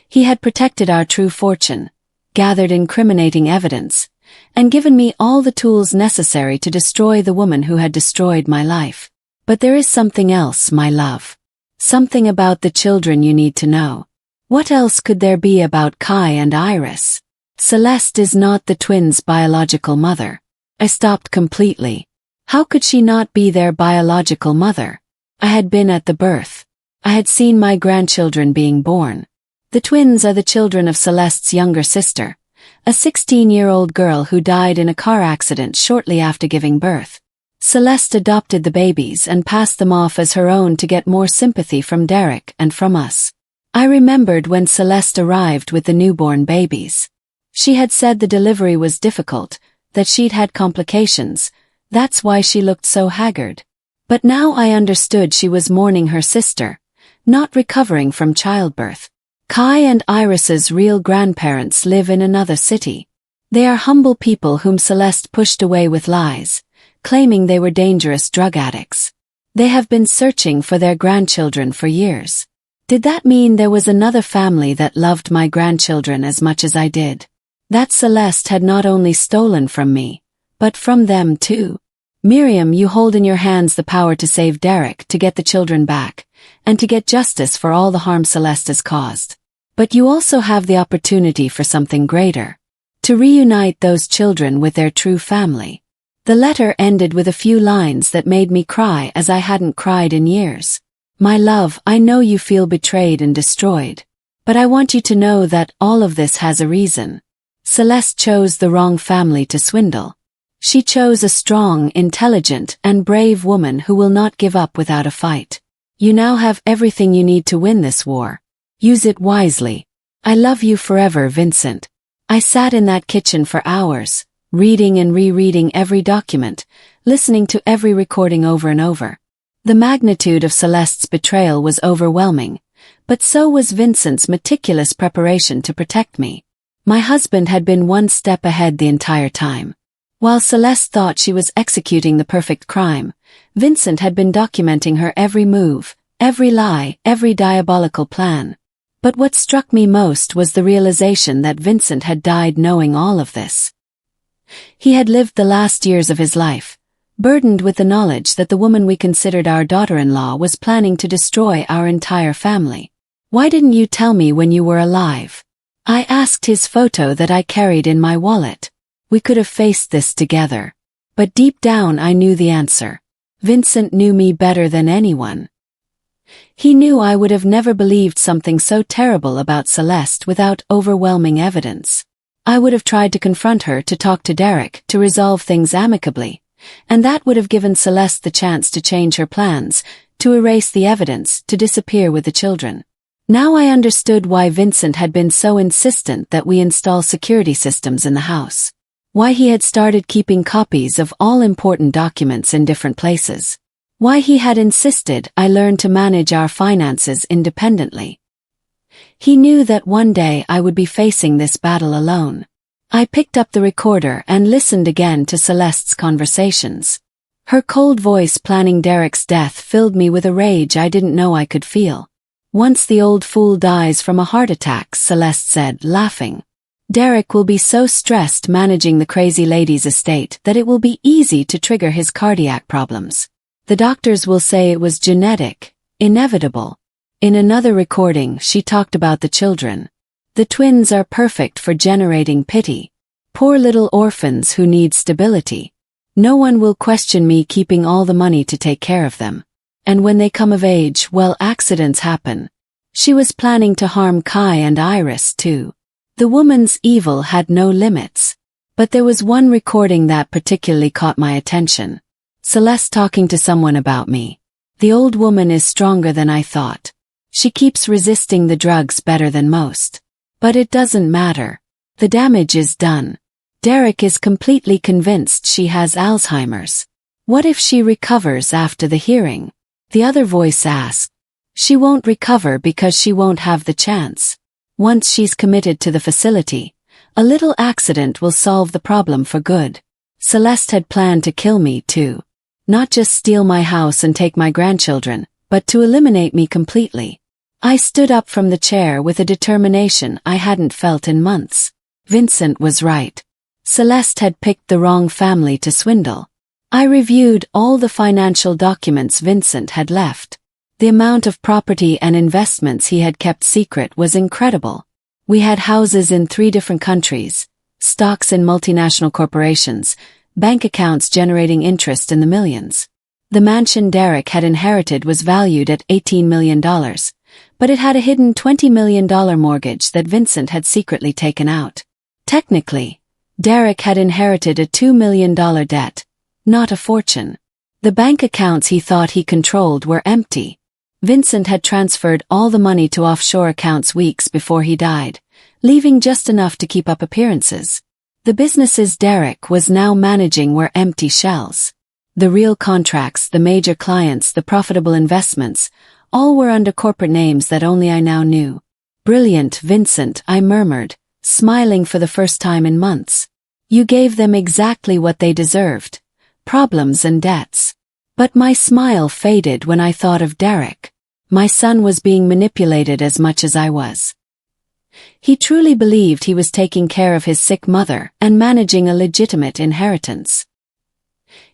He had protected our true fortune, gathered incriminating evidence, and given me all the tools necessary to destroy the woman who had destroyed my life. But there is something else, my love. Something about the children you need to know. What else could there be about Kai and Iris? Celeste is not the twins' biological mother. I stopped completely. How could she not be their biological mother? I had been at the birth. I had seen my grandchildren being born. The twins are the children of Celeste's younger sister, a 16-year-old girl who died in a car accident shortly after giving birth. Celeste adopted the babies and passed them off as her own to get more sympathy from Derek and from us. I remembered when Celeste arrived with the newborn babies. She had said the delivery was difficult, that she'd had complications, that's why she looked so haggard. But now I understood she was mourning her sister, not recovering from childbirth. Kai and Iris's real grandparents live in another city. They are humble people whom Celeste pushed away with lies, claiming they were dangerous drug addicts. They have been searching for their grandchildren for years. Did that mean there was another family that loved my grandchildren as much as I did? That Celeste had not only stolen from me, but from them too. Miriam, you hold in your hands the power to save Derek, to get the children back, and to get justice for all the harm Celeste has caused. But you also have the opportunity for something greater. To reunite those children with their true family. The letter ended with a few lines that made me cry as I hadn't cried in years. My love, I know you feel betrayed and destroyed. But I want you to know that all of this has a reason. Celeste chose the wrong family to swindle. She chose a strong, intelligent, and brave woman who will not give up without a fight. You now have everything you need to win this war. Use it wisely. I love you forever, Vincent. I sat in that kitchen for hours, reading and rereading every document, listening to every recording over and over. The magnitude of Celeste's betrayal was overwhelming, but so was Vincent's meticulous preparation to protect me. My husband had been one step ahead the entire time. While Celeste thought she was executing the perfect crime, Vincent had been documenting her every move, every lie, every diabolical plan. But what struck me most was the realization that Vincent had died knowing all of this. He had lived the last years of his life, burdened with the knowledge that the woman we considered our daughter-in-law was planning to destroy our entire family. "Why didn't you tell me when you were alive?" I asked his photo that I carried in my wallet. We could have faced this together. But deep down I knew the answer. Vincent knew me better than anyone. He knew I would have never believed something so terrible about Celeste without overwhelming evidence. I would have tried to confront her, to talk to Derek, to resolve things amicably, and that would have given Celeste the chance to change her plans, to erase the evidence, to disappear with the children. Now I understood why Vincent had been so insistent that we install security systems in the house. Why he had started keeping copies of all important documents in different places. Why he had insisted I learn to manage our finances independently. He knew that one day I would be facing this battle alone. I picked up the recorder and listened again to Celeste's conversations. Her cold voice planning Derek's death filled me with a rage I didn't know I could feel. "Once the old fool dies from a heart attack," Celeste said, laughing, "Derek will be so stressed managing the crazy lady's estate that it will be easy to trigger his cardiac problems. The doctors will say it was genetic, inevitable." In another recording, she talked about the children. "The twins are perfect for generating pity. Poor little orphans who need stability. No one will question me keeping all the money to take care of them. And when they come of age, well, accidents happen." She was planning to harm Kai and Iris too. The woman's evil had no limits. But there was one recording that particularly caught my attention. Celeste talking to someone about me. "The old woman is stronger than I thought. She keeps resisting the drugs better than most. But it doesn't matter. The damage is done. Derek is completely convinced she has Alzheimer's. What if she recovers after the hearing?" The other voice asked. "She won't recover because she won't have the chance. Once she's committed to the facility, a little accident will solve the problem for good." Celeste had planned to kill me too. Not just steal my house and take my grandchildren, but to eliminate me completely. I stood up from the chair with a determination I hadn't felt in months. Vincent was right. Celeste had picked the wrong family to swindle. I reviewed all the financial documents Vincent had left. The amount of property and investments he had kept secret was incredible. We had houses in 3 different countries, stocks in multinational corporations, bank accounts generating interest in the millions. The mansion Derek had inherited was valued at $18 million, but it had a hidden $20 million mortgage that Vincent had secretly taken out. Technically, Derek had inherited a $2 million debt, not a fortune. The bank accounts he thought he controlled were empty. Vincent had transferred all the money to offshore accounts weeks before he died, leaving just enough to keep up appearances. The businesses Derek was now managing were empty shells. The real contracts, the major clients, the profitable investments, all were under corporate names that only I now knew. "Brilliant, Vincent," I murmured, smiling for the first time in months. "You gave them exactly what they deserved. Problems and debts." But my smile faded when I thought of Derek. My son was being manipulated as much as I was. He truly believed he was taking care of his sick mother and managing a legitimate inheritance.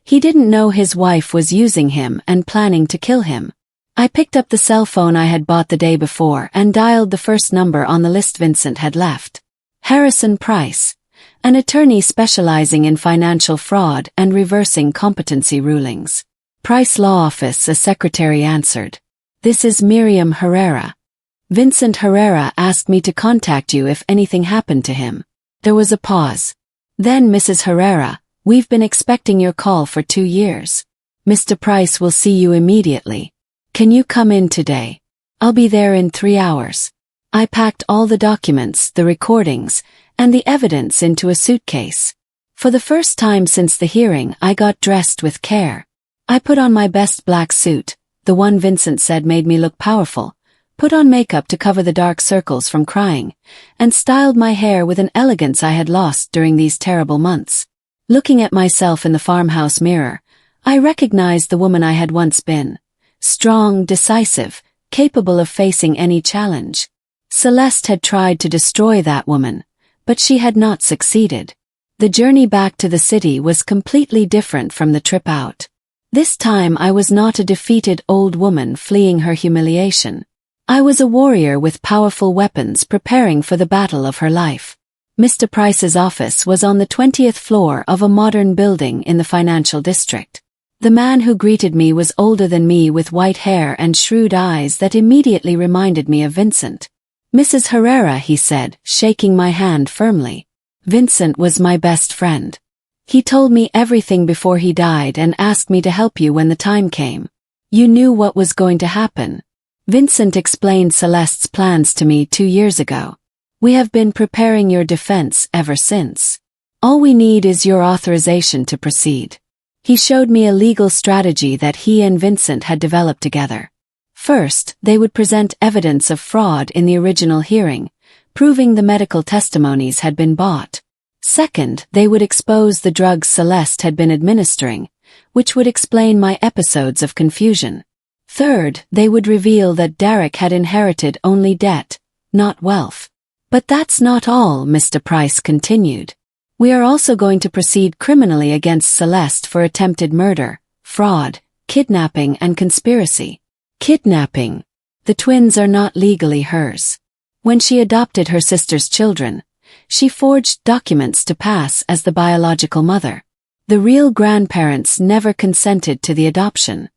He didn't know his wife was using him and planning to kill him. I picked up the cell phone I had bought the day before and dialed the first number on the list Vincent had left. Harrison Price, an attorney specializing in financial fraud and reversing competency rulings. Price Law Office, a secretary answered. "This is Miriam Herrera. Vincent Herrera asked me to contact you if anything happened to him." There was a pause. Then Mrs. Herrera, "We've been expecting your call for 2 years. Mr. Price will see you immediately. Can you come in today? I'll be there in 3 hours." I packed all the documents, the recordings, and the evidence into a suitcase. For the first time since the hearing, I got dressed with care. I put on my best black suit, the one Vincent said made me look powerful, put on makeup to cover the dark circles from crying, and styled my hair with an elegance I had lost during these terrible months. Looking at myself in the farmhouse mirror, I recognized the woman I had once been. Strong, decisive, capable of facing any challenge. Celeste had tried to destroy that woman, but she had not succeeded. The journey back to the city was completely different from the trip out. This time I was not a defeated old woman fleeing her humiliation. I was a warrior with powerful weapons preparing for the battle of her life. Mr. Price's office was on the 20th floor of a modern building in the financial district. The man who greeted me was older than me with white hair and shrewd eyes that immediately reminded me of Vincent. "Mrs. Herrera," he said, shaking my hand firmly. "Vincent was my best friend. He told me everything before he died and asked me to help you when the time came. You knew what was going to happen. Vincent explained Celeste's plans to me 2 years ago. We have been preparing your defense ever since. All we need is your authorization to proceed." He showed me a legal strategy that he and Vincent had developed together. First, they would present evidence of fraud in the original hearing, proving the medical testimonies had been bought. Second, they would expose the drugs Celeste had been administering, which would explain my episodes of confusion. Third, they would reveal that Derek had inherited only debt, not wealth. "But that's not all," Mr. Price continued. "We are also going to proceed criminally against Celeste for attempted murder, fraud, kidnapping and conspiracy." Kidnapping. The twins are not legally hers. When she adopted her sister's children, she forged documents to pass as the biological mother. The real grandparents never consented to the adoption.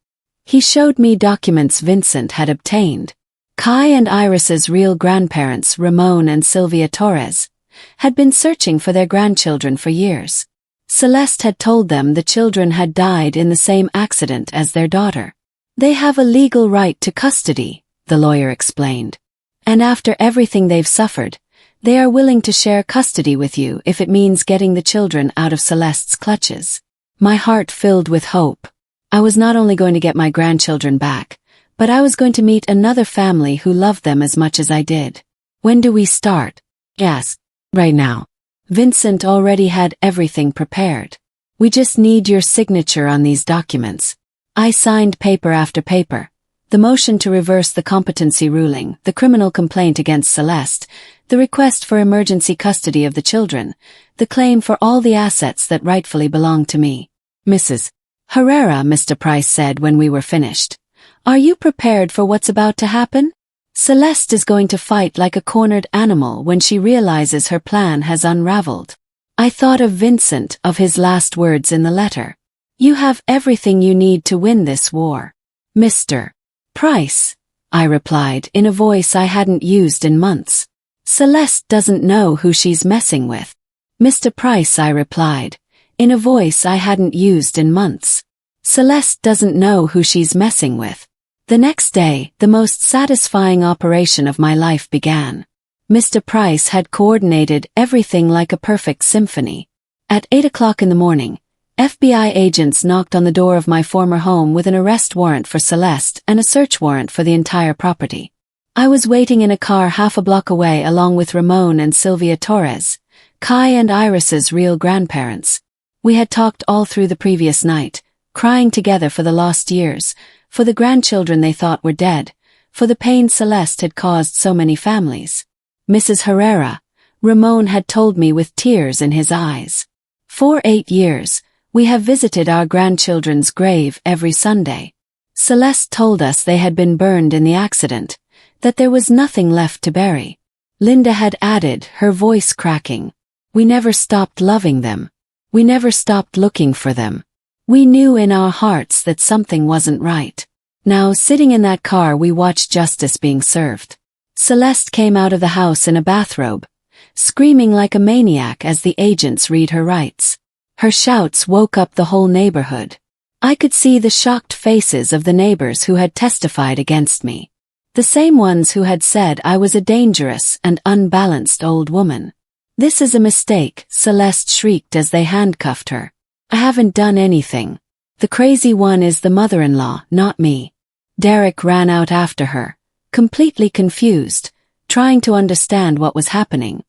He showed me documents Vincent had obtained. Kai and Iris's real grandparents, Ramon and Sylvia Torres, had been searching for their grandchildren for years. Celeste had told them the children had died in the same accident as their daughter. "They have a legal right to custody," the lawyer explained. "And after everything they've suffered, they are willing to share custody with you if it means getting the children out of Celeste's clutches." My heart filled with hope. I was not only going to get my grandchildren back, but I was going to meet another family who loved them as much as I did. "When do we start?" "Yes, right now." Vincent already had everything prepared. "We just need your signature on these documents." I signed paper after paper. The motion to reverse the competency ruling, the criminal complaint against Celeste, the request for emergency custody of the children, the claim for all the assets that rightfully belonged to me. "Mrs. Herrera," Mr. Price said when we were finished, "are you prepared for what's about to happen? Celeste is going to fight like a cornered animal when she realizes her plan has unraveled." I thought of Vincent, of his last words in the letter. "You have everything you need to win this war." "Mr. Price," I replied in a voice I hadn't used in months. "Celeste doesn't know who she's messing with." "Mr. Price," I replied, in a voice I hadn't used in months. "Celeste doesn't know who she's messing with." The next day, the most satisfying operation of my life began. Mr. Price had coordinated everything like a perfect symphony. At 8 o'clock in the morning, FBI agents knocked on the door of my former home with an arrest warrant for Celeste and a search warrant for the entire property. I was waiting in a car half a block away along with Ramon and Sylvia Torres, Kai and Iris's real grandparents. We had talked all through the previous night, crying together for the lost years, for the grandchildren they thought were dead, for the pain Celeste had caused so many families. "Mrs. Herrera," Ramon had told me with tears in his eyes. "For 8 years, we have visited our grandchildren's grave every Sunday. Celeste told us they had been burned in the accident, that there was nothing left to bury." Linda had added, her voice cracking. "We never stopped loving them. We never stopped looking for them. We knew in our hearts that something wasn't right." Now, sitting in that car, we watched justice being served. Celeste came out of the house in a bathrobe, screaming like a maniac as the agents read her rights. Her shouts woke up the whole neighborhood. I could see the shocked faces of the neighbors who had testified against me. The same ones who had said I was a dangerous and unbalanced old woman. "This is a mistake," Celeste shrieked as they handcuffed her. "I haven't done anything. The crazy one is the mother-in-law, not me." Derek ran out after her, completely confused, trying to understand what was happening.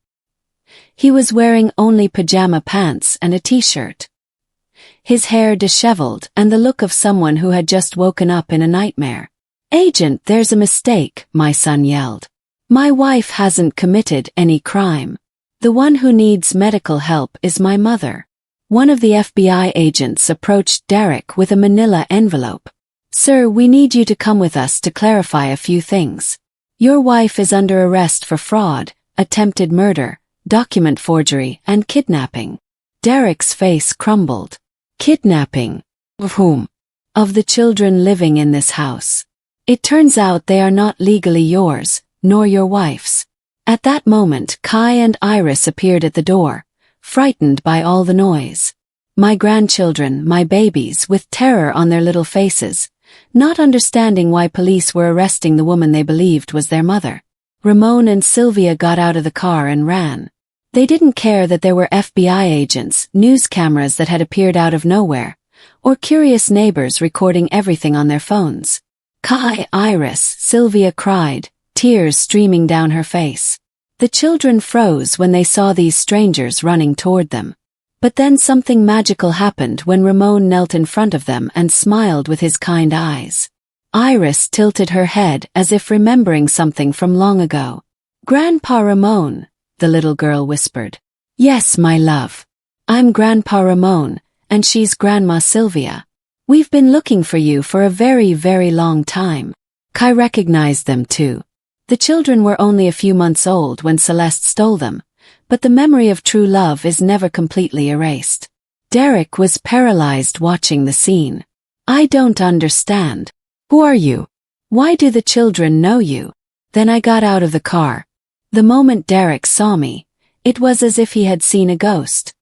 He was wearing only pajama pants and a t-shirt. His hair disheveled and the look of someone who had just woken up in a nightmare. "Agent, there's a mistake," my son yelled. "My wife hasn't committed any crime. The one who needs medical help is my mother." One of the FBI agents approached Derek with a manila envelope. "Sir, we need you to come with us to clarify a few things. Your wife is under arrest for fraud, attempted murder, document forgery, and kidnapping." Derek's face crumbled. "Kidnapping? Of whom?" "Of the children living in this house. It turns out they are not legally yours, nor your wife's." At that moment, Kai and Iris appeared at the door, frightened by all the noise. My grandchildren, my babies, with terror on their little faces, not understanding why police were arresting the woman they believed was their mother. Ramon and Sylvia got out of the car and ran. They didn't care that there were FBI agents, news cameras that had appeared out of nowhere, or curious neighbors recording everything on their phones. "Kai, Iris," Sylvia cried, tears streaming down her face. The children froze when they saw these strangers running toward them. But then something magical happened when Ramon knelt in front of them and smiled with his kind eyes. Iris tilted her head as if remembering something from long ago. "Grandpa Ramon," the little girl whispered. "Yes, my love. I'm Grandpa Ramon, and she's Grandma Sylvia. We've been looking for you for a very, very long time." Kai recognized them too. The children were only a few months old when Celeste stole them, but the memory of true love is never completely erased. Derek was paralyzed watching the scene. "I don't understand. Who are you? Why do the children know you?" Then I got out of the car. The moment Derek saw me, it was as if he had seen a ghost.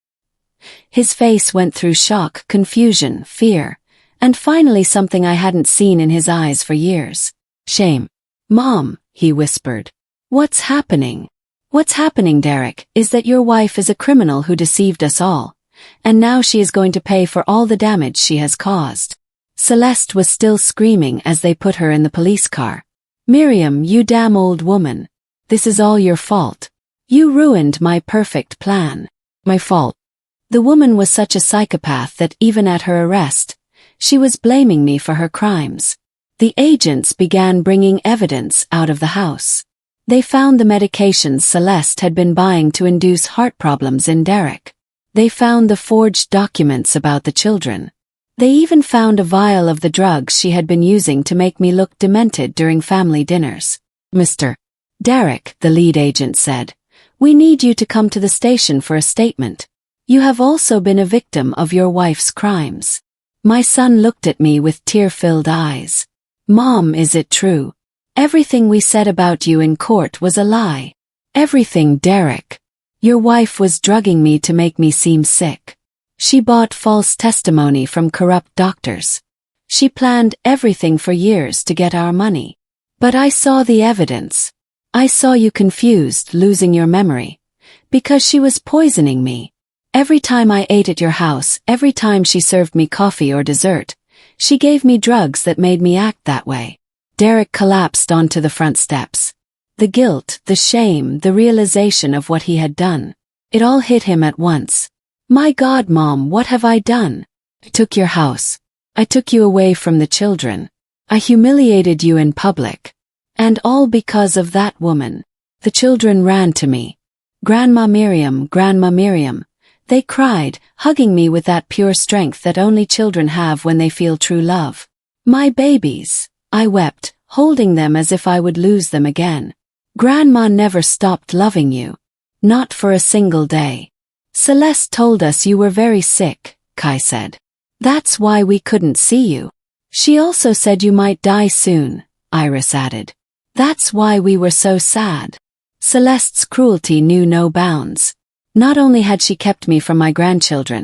His face went through shock, confusion, fear, and finally something I hadn't seen in his eyes for years. "Shame." "Mom," he whispered. "What's happening?" "What's happening, Derek, is that your wife is a criminal who deceived us all, and now she is going to pay for all the damage she has caused." Celeste was still screaming as they put her in the police car. "Miriam, you damn old woman. This is all your fault. You ruined my perfect plan." "My fault?" The woman was such a psychopath that even at her arrest, she was blaming me for her crimes. The agents began bringing evidence out of the house. They found the medications Celeste had been buying to induce heart problems in Derek. They found the forged documents about the children. They even found a vial of the drugs she had been using to make me look demented during family dinners. "Mr. Derek," the lead agent said, "we need you to come to the station for a statement. You have also been a victim of your wife's crimes." My son looked at me with tear-filled eyes. "Mom, is it true? Everything we said about you in court was a lie." "Everything, Derek. Your wife was drugging me to make me seem sick. She bought false testimony from corrupt doctors. She planned everything for years to get our money. But I saw the evidence. I saw you confused, losing your memory. Because she was poisoning me. Every time I ate at your house, every time she served me coffee or dessert, she gave me drugs that made me act that way." Derek collapsed onto the front steps. The guilt, the shame, the realization of what he had done. It all hit him at once. "My God, Mom, what have I done? I took your house. I took you away from the children. I humiliated you in public. And all because of that woman." The children ran to me. "Grandma Miriam, Grandma Miriam." They cried, hugging me with that pure strength that only children have when they feel true love. "My babies." I wept, holding them as if I would lose them again. "Grandma never stopped loving you. Not for a single day." "Celeste told us you were very sick," Kai said. "That's why we couldn't see you. She also said you might die soon," Iris added. "That's why we were so sad." Celeste's cruelty knew no bounds. Not only had she kept me from my grandchildren,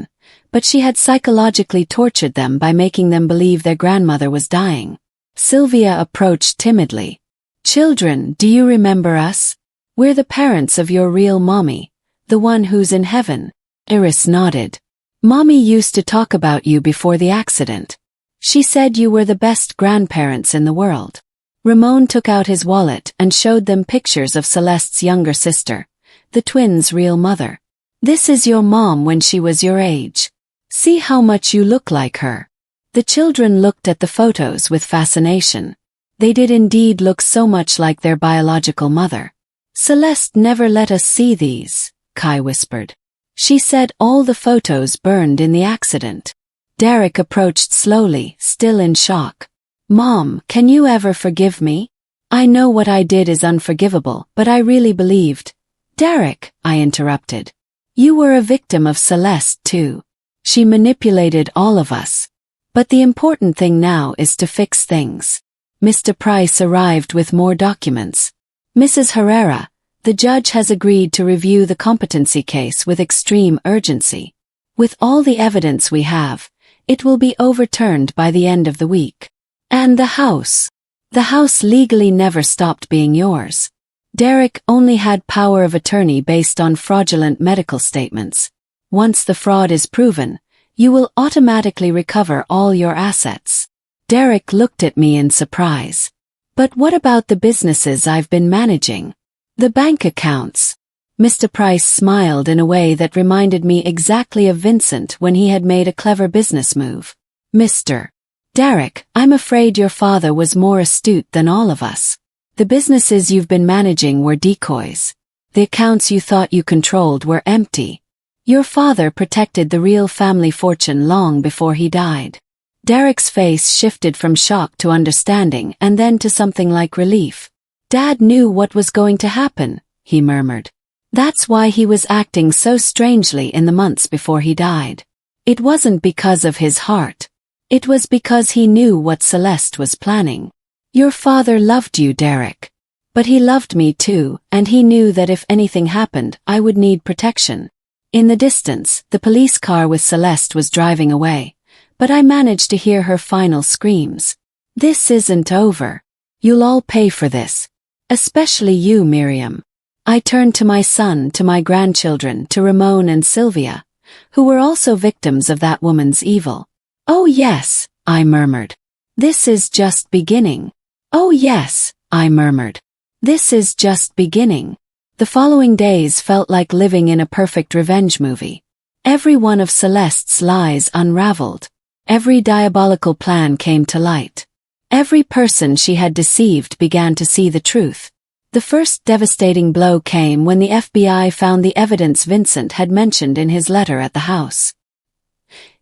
but she had psychologically tortured them by making them believe their grandmother was dying. Sylvia approached timidly. Children, do you remember us? We're the parents of your real mommy, the one who's in heaven. Iris nodded. Mommy used to talk about you before the accident. She said you were the best grandparents in the world. Ramon took out his wallet and showed them pictures of Celeste's younger sister, the twins' real mother. This is your mom when she was your age. See how much you look like her. The children looked at the photos with fascination. They did indeed look so much like their biological mother. Celeste never let us see these, Kai whispered. She said all the photos burned in the accident. Derek approached slowly, still in shock. Mom, can you ever forgive me? I know what I did is unforgivable, but I really believed. Derek, I interrupted. You were a victim of Celeste too. She manipulated all of us. But the important thing now is to fix things. Mr. Price arrived with more documents. Mrs. Herrera, the judge has agreed to review the competency case with extreme urgency. With all the evidence we have, it will be overturned by the end of the week. And the house. The house legally never stopped being yours. Derek only had power of attorney based on fraudulent medical statements. Once the fraud is proven, you will automatically recover all your assets. Derek looked at me in surprise. But what about the businesses I've been managing? The bank accounts. Mr. Price smiled in a way that reminded me exactly of Vincent when he had made a clever business move. Mr. Derek, I'm afraid your father was more astute than all of us. The businesses you've been managing were decoys. The accounts you thought you controlled were empty. Your father protected the real family fortune long before he died. Derek's face shifted from shock to understanding and then to something like relief. Dad knew what was going to happen, he murmured. That's why he was acting so strangely in the months before he died. It wasn't because of his heart. It was because he knew what Celeste was planning. Your father loved you, Derek. But he loved me too, and he knew that if anything happened, I would need protection. In the distance, the police car with Celeste was driving away, but I managed to hear her final screams. This isn't over. You'll all pay for this. Especially you, Miriam. I turned to my son, to my grandchildren, to Ramon and Sylvia, who were also victims of that woman's evil. Oh yes, I murmured. This is just beginning. Oh yes, I murmured. This is just beginning. The following days felt like living in a perfect revenge movie. Every one of Celeste's lies unraveled. Every diabolical plan came to light. Every person she had deceived began to see the truth. The first devastating blow came when the FBI found the evidence Vincent had mentioned in his letter at the house.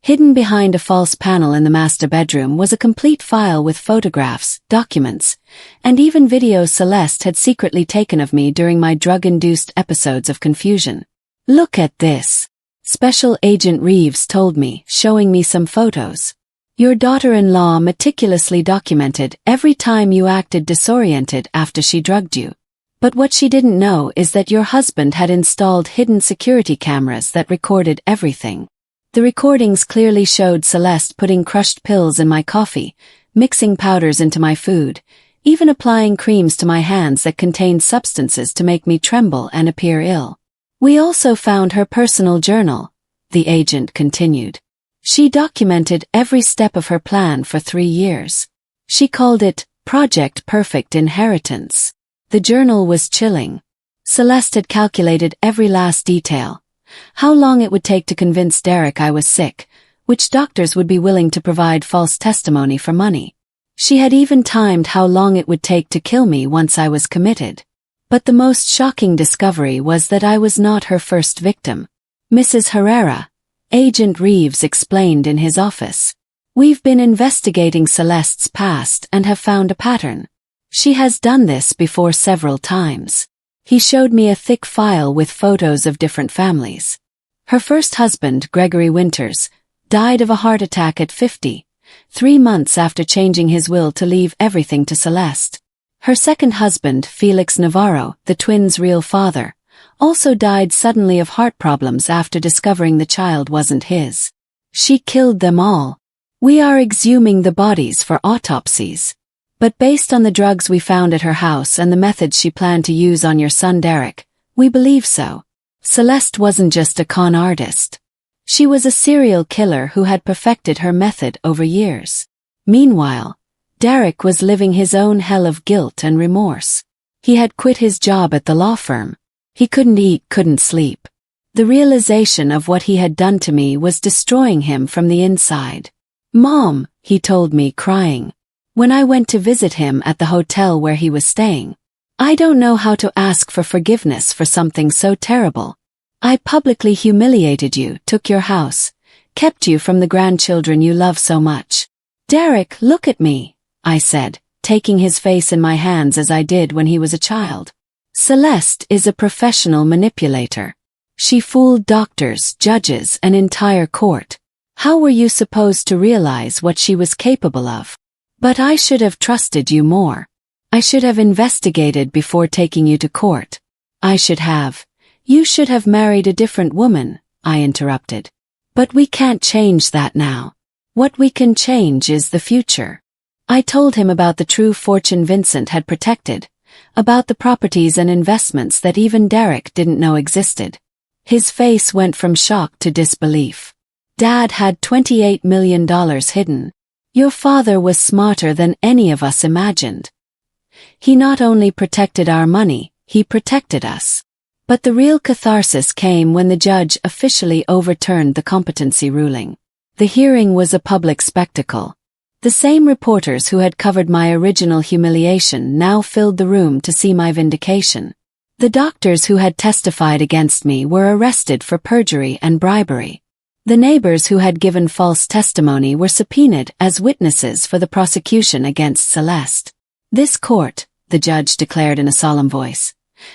Hidden behind a false panel in the master bedroom was a complete file with photographs, documents, and even videos Celeste had secretly taken of me during my drug-induced episodes of confusion. Look at this. Special Agent Reeves told me, showing me some photos. Your daughter-in-law meticulously documented every time you acted disoriented after she drugged you. But what she didn't know is that your husband had installed hidden security cameras that recorded everything. The recordings clearly showed Celeste putting crushed pills in my coffee, mixing powders into my food, even applying creams to my hands that contained substances to make me tremble and appear ill. We also found her personal journal, the agent continued. She documented every step of her plan for 3 years. She called it Project Perfect Inheritance. The journal was chilling. Celeste had calculated every last detail. How long it would take to convince Derek I was sick, which doctors would be willing to provide false testimony for money. She had even timed how long it would take to kill me once I was committed. But the most shocking discovery was that I was not her first victim. Mrs. Herrera, Agent Reeves explained in his office. We've been investigating Celeste's past and have found a pattern. She has done this before several times. He showed me a thick file with photos of different families. Her first husband, Gregory Winters, died of a heart attack at 50, 3 months after changing his will to leave everything to Celeste. Her second husband, Felix Navarro, the twins' real father, also died suddenly of heart problems after discovering the child wasn't his. She killed them all. We are exhuming the bodies for autopsies. But based on the drugs we found at her house and the methods she planned to use on your son Derek, we believe so. Celeste wasn't just a con artist. She was a serial killer who had perfected her method over years. Meanwhile, Derek was living his own hell of guilt and remorse. He had quit his job at the law firm. He couldn't eat, couldn't sleep. The realization of what he had done to me was destroying him from the inside. "Mom," he told me, crying, when I went to visit him at the hotel where he was staying, "I don't know how to ask for forgiveness for something so terrible. I publicly humiliated you, took your house, kept you from the grandchildren you love so much." "Derek, look at me," I said, taking his face in my hands as I did when he was a child. "Celeste is a professional manipulator. She fooled doctors, judges, an entire court. How were you supposed to realize what she was capable of? But I should have trusted you more. I should have investigated before taking you to court. I should have. You should have married a different woman," I interrupted. "But we can't change that now. What we can change is the future." I told him about the true fortune Vincent had protected, about the properties and investments that even Derek didn't know existed. His face went from shock to disbelief. "Dad had $28 million hidden. Your father was smarter than any of us imagined. He not only protected our money, he protected us." But the real catharsis came when the judge officially overturned the competency ruling. The hearing was a public spectacle. The same reporters who had covered my original humiliation now filled the room to see my vindication. The doctors who had testified against me were arrested for perjury and bribery. The neighbors who had given false testimony were subpoenaed as witnesses for the prosecution against Celeste. "This court," the judge declared in a solemn voice,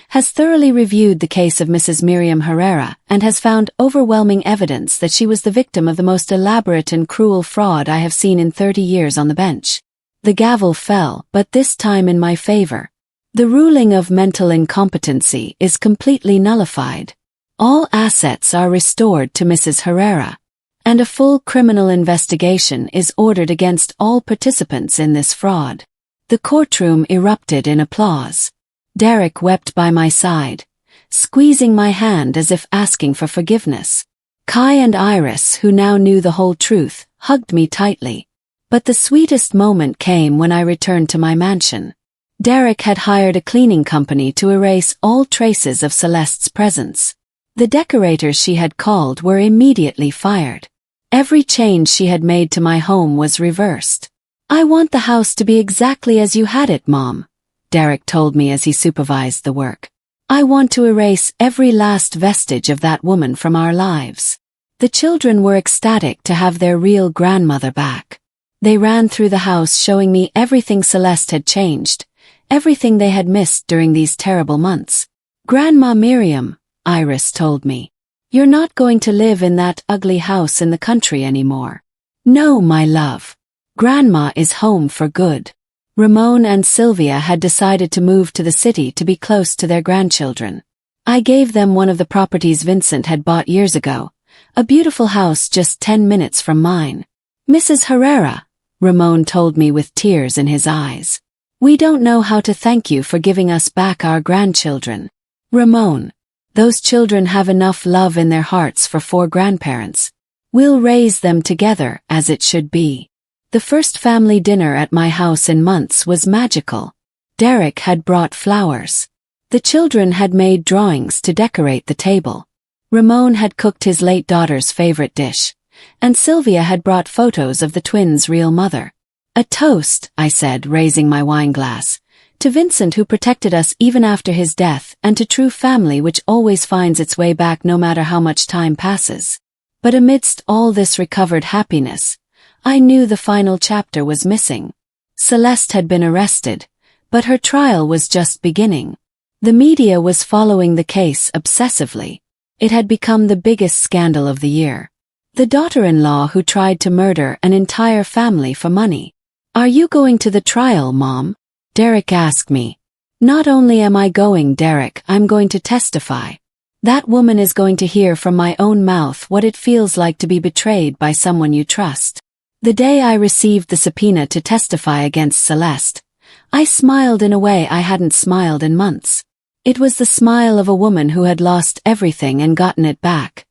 "has thoroughly reviewed the case of Mrs. Miriam Herrera and has found overwhelming evidence that she was the victim of the most elaborate and cruel fraud I have seen in 30 years on the bench." The gavel fell, but this time in my favor. The ruling of mental incompetency is completely nullified. All assets are restored to Mrs. Herrera, and a full criminal investigation is ordered against all participants in this fraud. The courtroom erupted in applause. Derek wept by my side, squeezing my hand as if asking for forgiveness. Kai and Iris, who now knew the whole truth, hugged me tightly. But the sweetest moment came when I returned to my mansion. Derek had hired a cleaning company to erase all traces of Celeste's presence. The decorators she had called were immediately fired. Every change she had made to my home was reversed. "I want the house to be exactly as you had it, Mom," Derek told me as he supervised the work. "I want to erase every last vestige of that woman from our lives." The children were ecstatic to have their real grandmother back. They ran through the house showing me everything Celeste had changed, everything they had missed during these terrible months. "Grandma Miriam," Iris told me, "you're not going to live in that ugly house in the country anymore." "No, my love. Grandma is home for good." Ramon and Sylvia had decided to move to the city to be close to their grandchildren. I gave them one of the properties Vincent had bought years ago, a beautiful house just 10 minutes from mine. "Mrs. Herrera," Ramon told me with tears in his eyes, "we don't know how to thank you for giving us back our grandchildren." "Ramon, those children have enough love in their hearts for 4 grandparents. We'll raise them together as it should be." The first family dinner at my house in months was magical. Derek had brought flowers. The children had made drawings to decorate the table. Ramon had cooked his late daughter's favorite dish, and Sylvia had brought photos of the twins' real mother. "A toast," I said, raising my wine glass, "to Vincent who protected us even after his death, and to true family which always finds its way back no matter how much time passes." But amidst all this recovered happiness, I knew the final chapter was missing. Celeste had been arrested, but her trial was just beginning. The media was following the case obsessively. It had become the biggest scandal of the year. The daughter-in-law who tried to murder an entire family for money. "Are you going to the trial, Mom?" Derek asked me. "Not only am I going, Derek, I'm going to testify. That woman is going to hear from my own mouth what it feels like to be betrayed by someone you trust." The day I received the subpoena to testify against Celeste, I smiled in a way I hadn't smiled in months. It was the smile of a woman who had lost everything and gotten it back,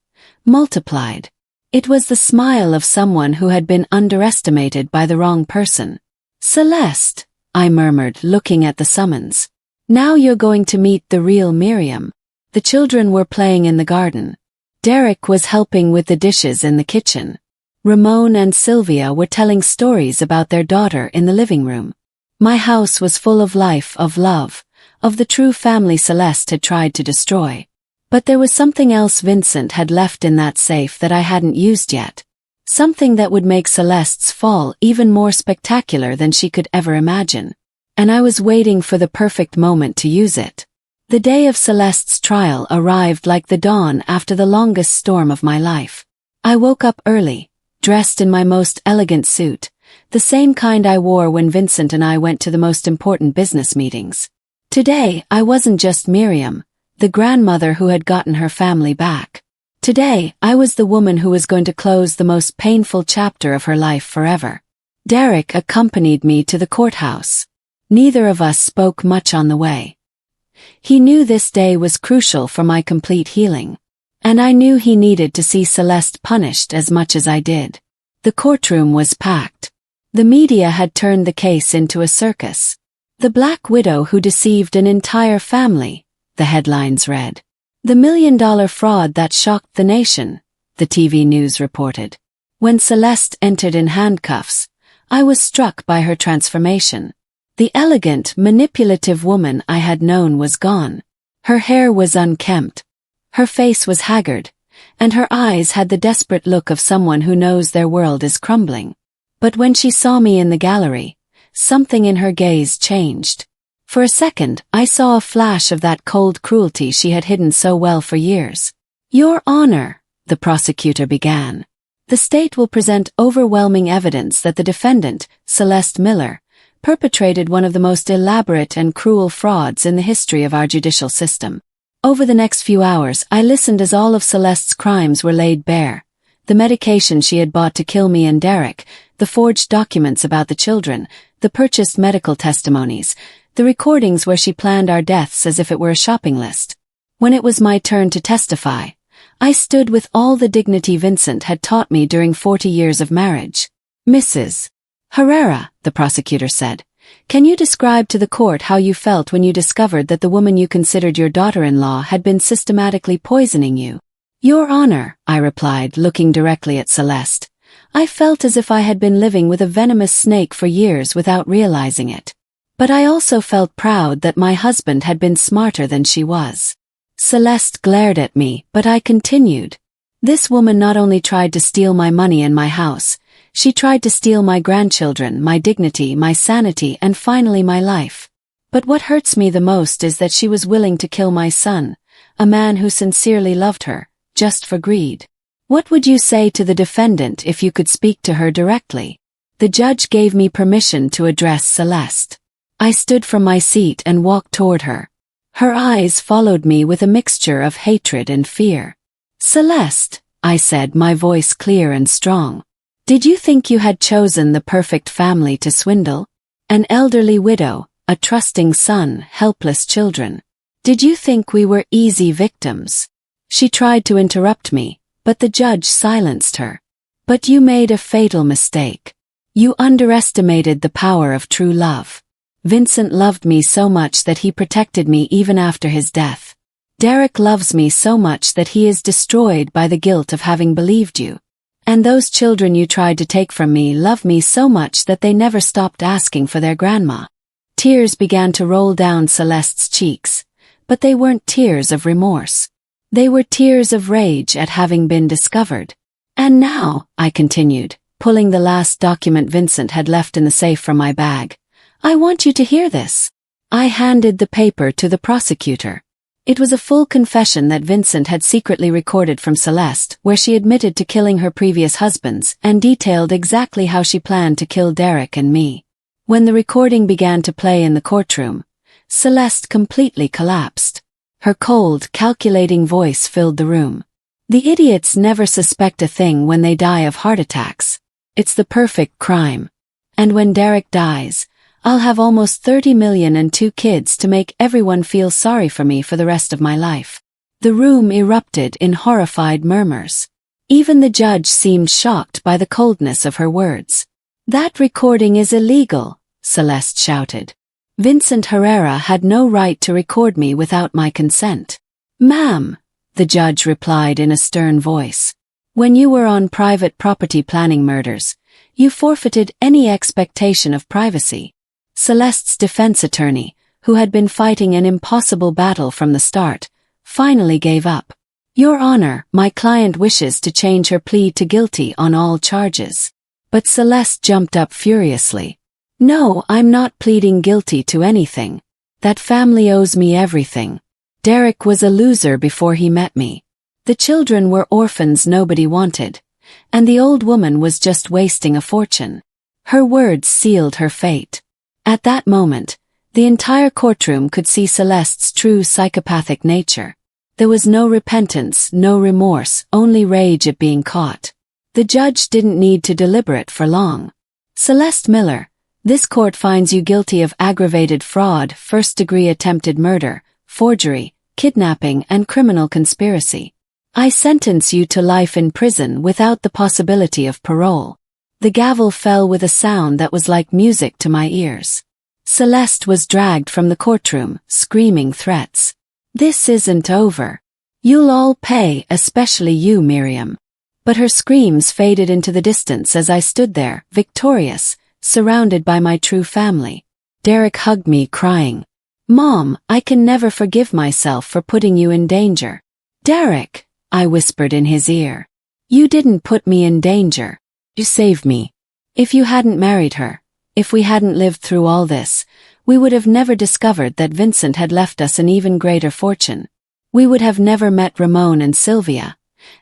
multiplied. It was the smile of someone who had been underestimated by the wrong person. "Celeste," I murmured, looking at the summons. "Now you're going to meet the real Miriam." The children were playing in the garden. Derek was helping with the dishes in the kitchen. Ramon and Sylvia were telling stories about their daughter in the living room. My house was full of life, of love, of the true family Celeste had tried to destroy. But there was something else Vincent had left in that safe that I hadn't used yet. Something that would make Celeste's fall even more spectacular than she could ever imagine. And I was waiting for the perfect moment to use it. The day of Celeste's trial arrived like the dawn after the longest storm of my life. I woke up early, dressed in my most elegant suit, the same kind I wore when Vincent and I went to the most important business meetings. Today, I wasn't just Miriam, the grandmother who had gotten her family back. Today, I was the woman who was going to close the most painful chapter of her life forever. Derek accompanied me to the courthouse. Neither of us spoke much on the way. He knew this day was crucial for my complete healing. And I knew he needed to see Celeste punished as much as I did. The courtroom was packed. The media had turned the case into a circus. "The Black Widow who deceived an entire family," the headlines read. "The $1 million fraud that shocked the nation," the TV news reported. When Celeste entered in handcuffs, I was struck by her transformation. The elegant, manipulative woman I had known was gone. Her hair was unkempt. Her face was haggard, and her eyes had the desperate look of someone who knows their world is crumbling. But when she saw me in the gallery, something in her gaze changed. For a second, I saw a flash of that cold cruelty she had hidden so well for years. "Your Honor," the prosecutor began, "the state will present overwhelming evidence that the defendant, Celeste Miller, perpetrated one of the most elaborate and cruel frauds in the history of our judicial system." Over the next few hours, I listened as all of Celeste's crimes were laid bare. The medication she had bought to kill me and Derek, the forged documents about the children, the purchased medical testimonies, the recordings where she planned our deaths as if it were a shopping list. When it was my turn to testify, I stood with all the dignity Vincent had taught me during 40 years of marriage. "Mrs. Herrera," the prosecutor said, "can you describe to the court how you felt when you discovered that the woman you considered your daughter-in-law had been systematically poisoning you?" "Your Honor," I replied, looking directly at Celeste, "I felt as if I had been living with a venomous snake for years without realizing it. But I also felt proud that my husband had been smarter than she was." Celeste glared at me, but I continued. "This woman not only tried to steal my money and my house, she tried to steal my grandchildren, my dignity, my sanity, and finally my life. But what hurts me the most is that she was willing to kill my son, a man who sincerely loved her, just for greed. What would you say to the defendant if you could speak to her directly?" The judge gave me permission to address Celeste. I stood from my seat and walked toward her. Her eyes followed me with a mixture of hatred and fear. "Celeste," I said, my voice clear and strong, "did you think you had chosen the perfect family to swindle? An elderly widow, a trusting son, helpless children. Did you think we were easy victims?" She tried to interrupt me, but the judge silenced her. "But you made a fatal mistake. You underestimated the power of true love. Vincent loved me so much that he protected me even after his death. Derek loves me so much that he is destroyed by the guilt of having believed you. And those children you tried to take from me love me so much that they never stopped asking for their grandma." Tears began to roll down Celeste's cheeks, but they weren't tears of remorse. They were tears of rage at having been discovered. "And now," I continued, pulling the last document Vincent had left in the safe from my bag, "I want you to hear this." I handed the paper to the prosecutor. It was a full confession that Vincent had secretly recorded from Celeste, where she admitted to killing her previous husbands and detailed exactly how she planned to kill Derek and me. When the recording began to play in the courtroom, Celeste completely collapsed. Her cold, calculating voice filled the room. "The idiots never suspect a thing when they die of heart attacks. It's the perfect crime. And when Derek dies, I'll have almost 30 million and 2 kids to make everyone feel sorry for me for the rest of my life. The room erupted in horrified murmurs. Even the judge seemed shocked by the coldness of her words. "That recording is illegal," Celeste shouted. "Vincent Herrera had no right to record me without my consent." "Ma'am," the judge replied in a stern voice, "when you were on private property planning murders, you forfeited any expectation of privacy." Celeste's defense attorney, who had been fighting an impossible battle from the start, finally gave up. "Your Honor, my client wishes to change her plea to guilty on all charges." But Celeste jumped up furiously. "No, I'm not pleading guilty to anything. That family owes me everything. Derek was a loser before he met me. The children were orphans nobody wanted, and the old woman was just wasting a fortune." Her words sealed her fate. At that moment, the entire courtroom could see Celeste's true psychopathic nature. There was no repentance, no remorse, only rage at being caught. The judge didn't need to deliberate for long. "Celeste Miller, this court finds you guilty of aggravated fraud, first-degree attempted murder, forgery, kidnapping, and criminal conspiracy. I sentence you to life in prison without the possibility of parole." The gavel fell with a sound that was like music to my ears. Celeste was dragged from the courtroom, screaming threats. "This isn't over. You'll all pay, especially you, Miriam." But her screams faded into the distance as I stood there, victorious, surrounded by my true family. Derek hugged me, crying, "Mom, I can never forgive myself for putting you in danger." "Derek," I whispered in his ear, "you didn't put me in danger. You saved me. If you hadn't married her, if we hadn't lived through all this, we would have never discovered that Vincent had left us an even greater fortune. We would have never met Ramon and Sylvia,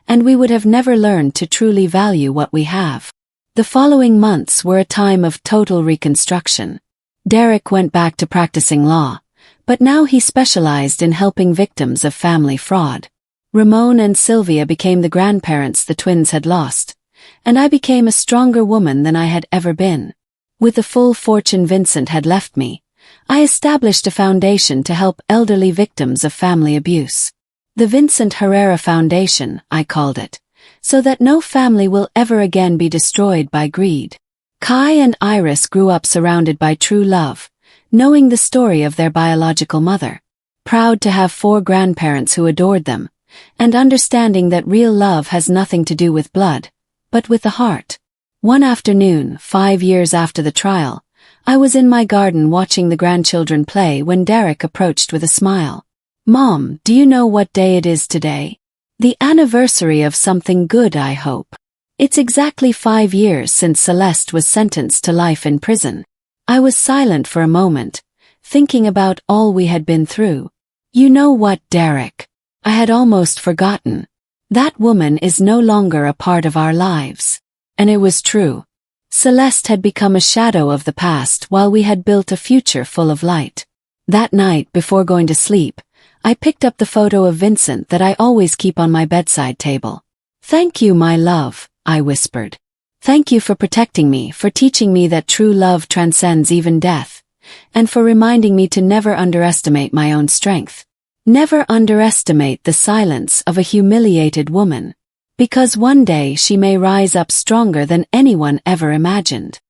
and we would have never learned to truly value what we have." The following months were a time of total reconstruction. Derek went back to practicing law, but now he specialized in helping victims of family fraud. Ramon and Sylvia became the grandparents the twins had lost, and I became a stronger woman than I had ever been. With the full fortune Vincent had left me, I established a foundation to help elderly victims of family abuse. The Vincent Herrera Foundation, I called it, so that no family will ever again be destroyed by greed. Kai and Iris grew up surrounded by true love, knowing the story of their biological mother, proud to have 4 grandparents who adored them, and understanding that real love has nothing to do with blood, but with the heart. One afternoon, 5 years after the trial, I was in my garden watching the grandchildren play when Derek approached with a smile. "Mom, do you know what day it is today? The anniversary of something good, I hope." It's exactly 5 years since Celeste was sentenced to life in prison. I was silent for a moment, thinking about all we had been through. "You know what, Derek? I had almost forgotten. That woman is no longer a part of our lives." And it was true. Celeste had become a shadow of the past while we had built a future full of light. That night, before going to sleep, I picked up the photo of Vincent that I always keep on my bedside table. "Thank you, my love," I whispered. "Thank you for protecting me, for teaching me that true love transcends even death, and for reminding me to never underestimate my own strength. Never underestimate the silence of a humiliated woman, because one day she may rise up stronger than anyone ever imagined."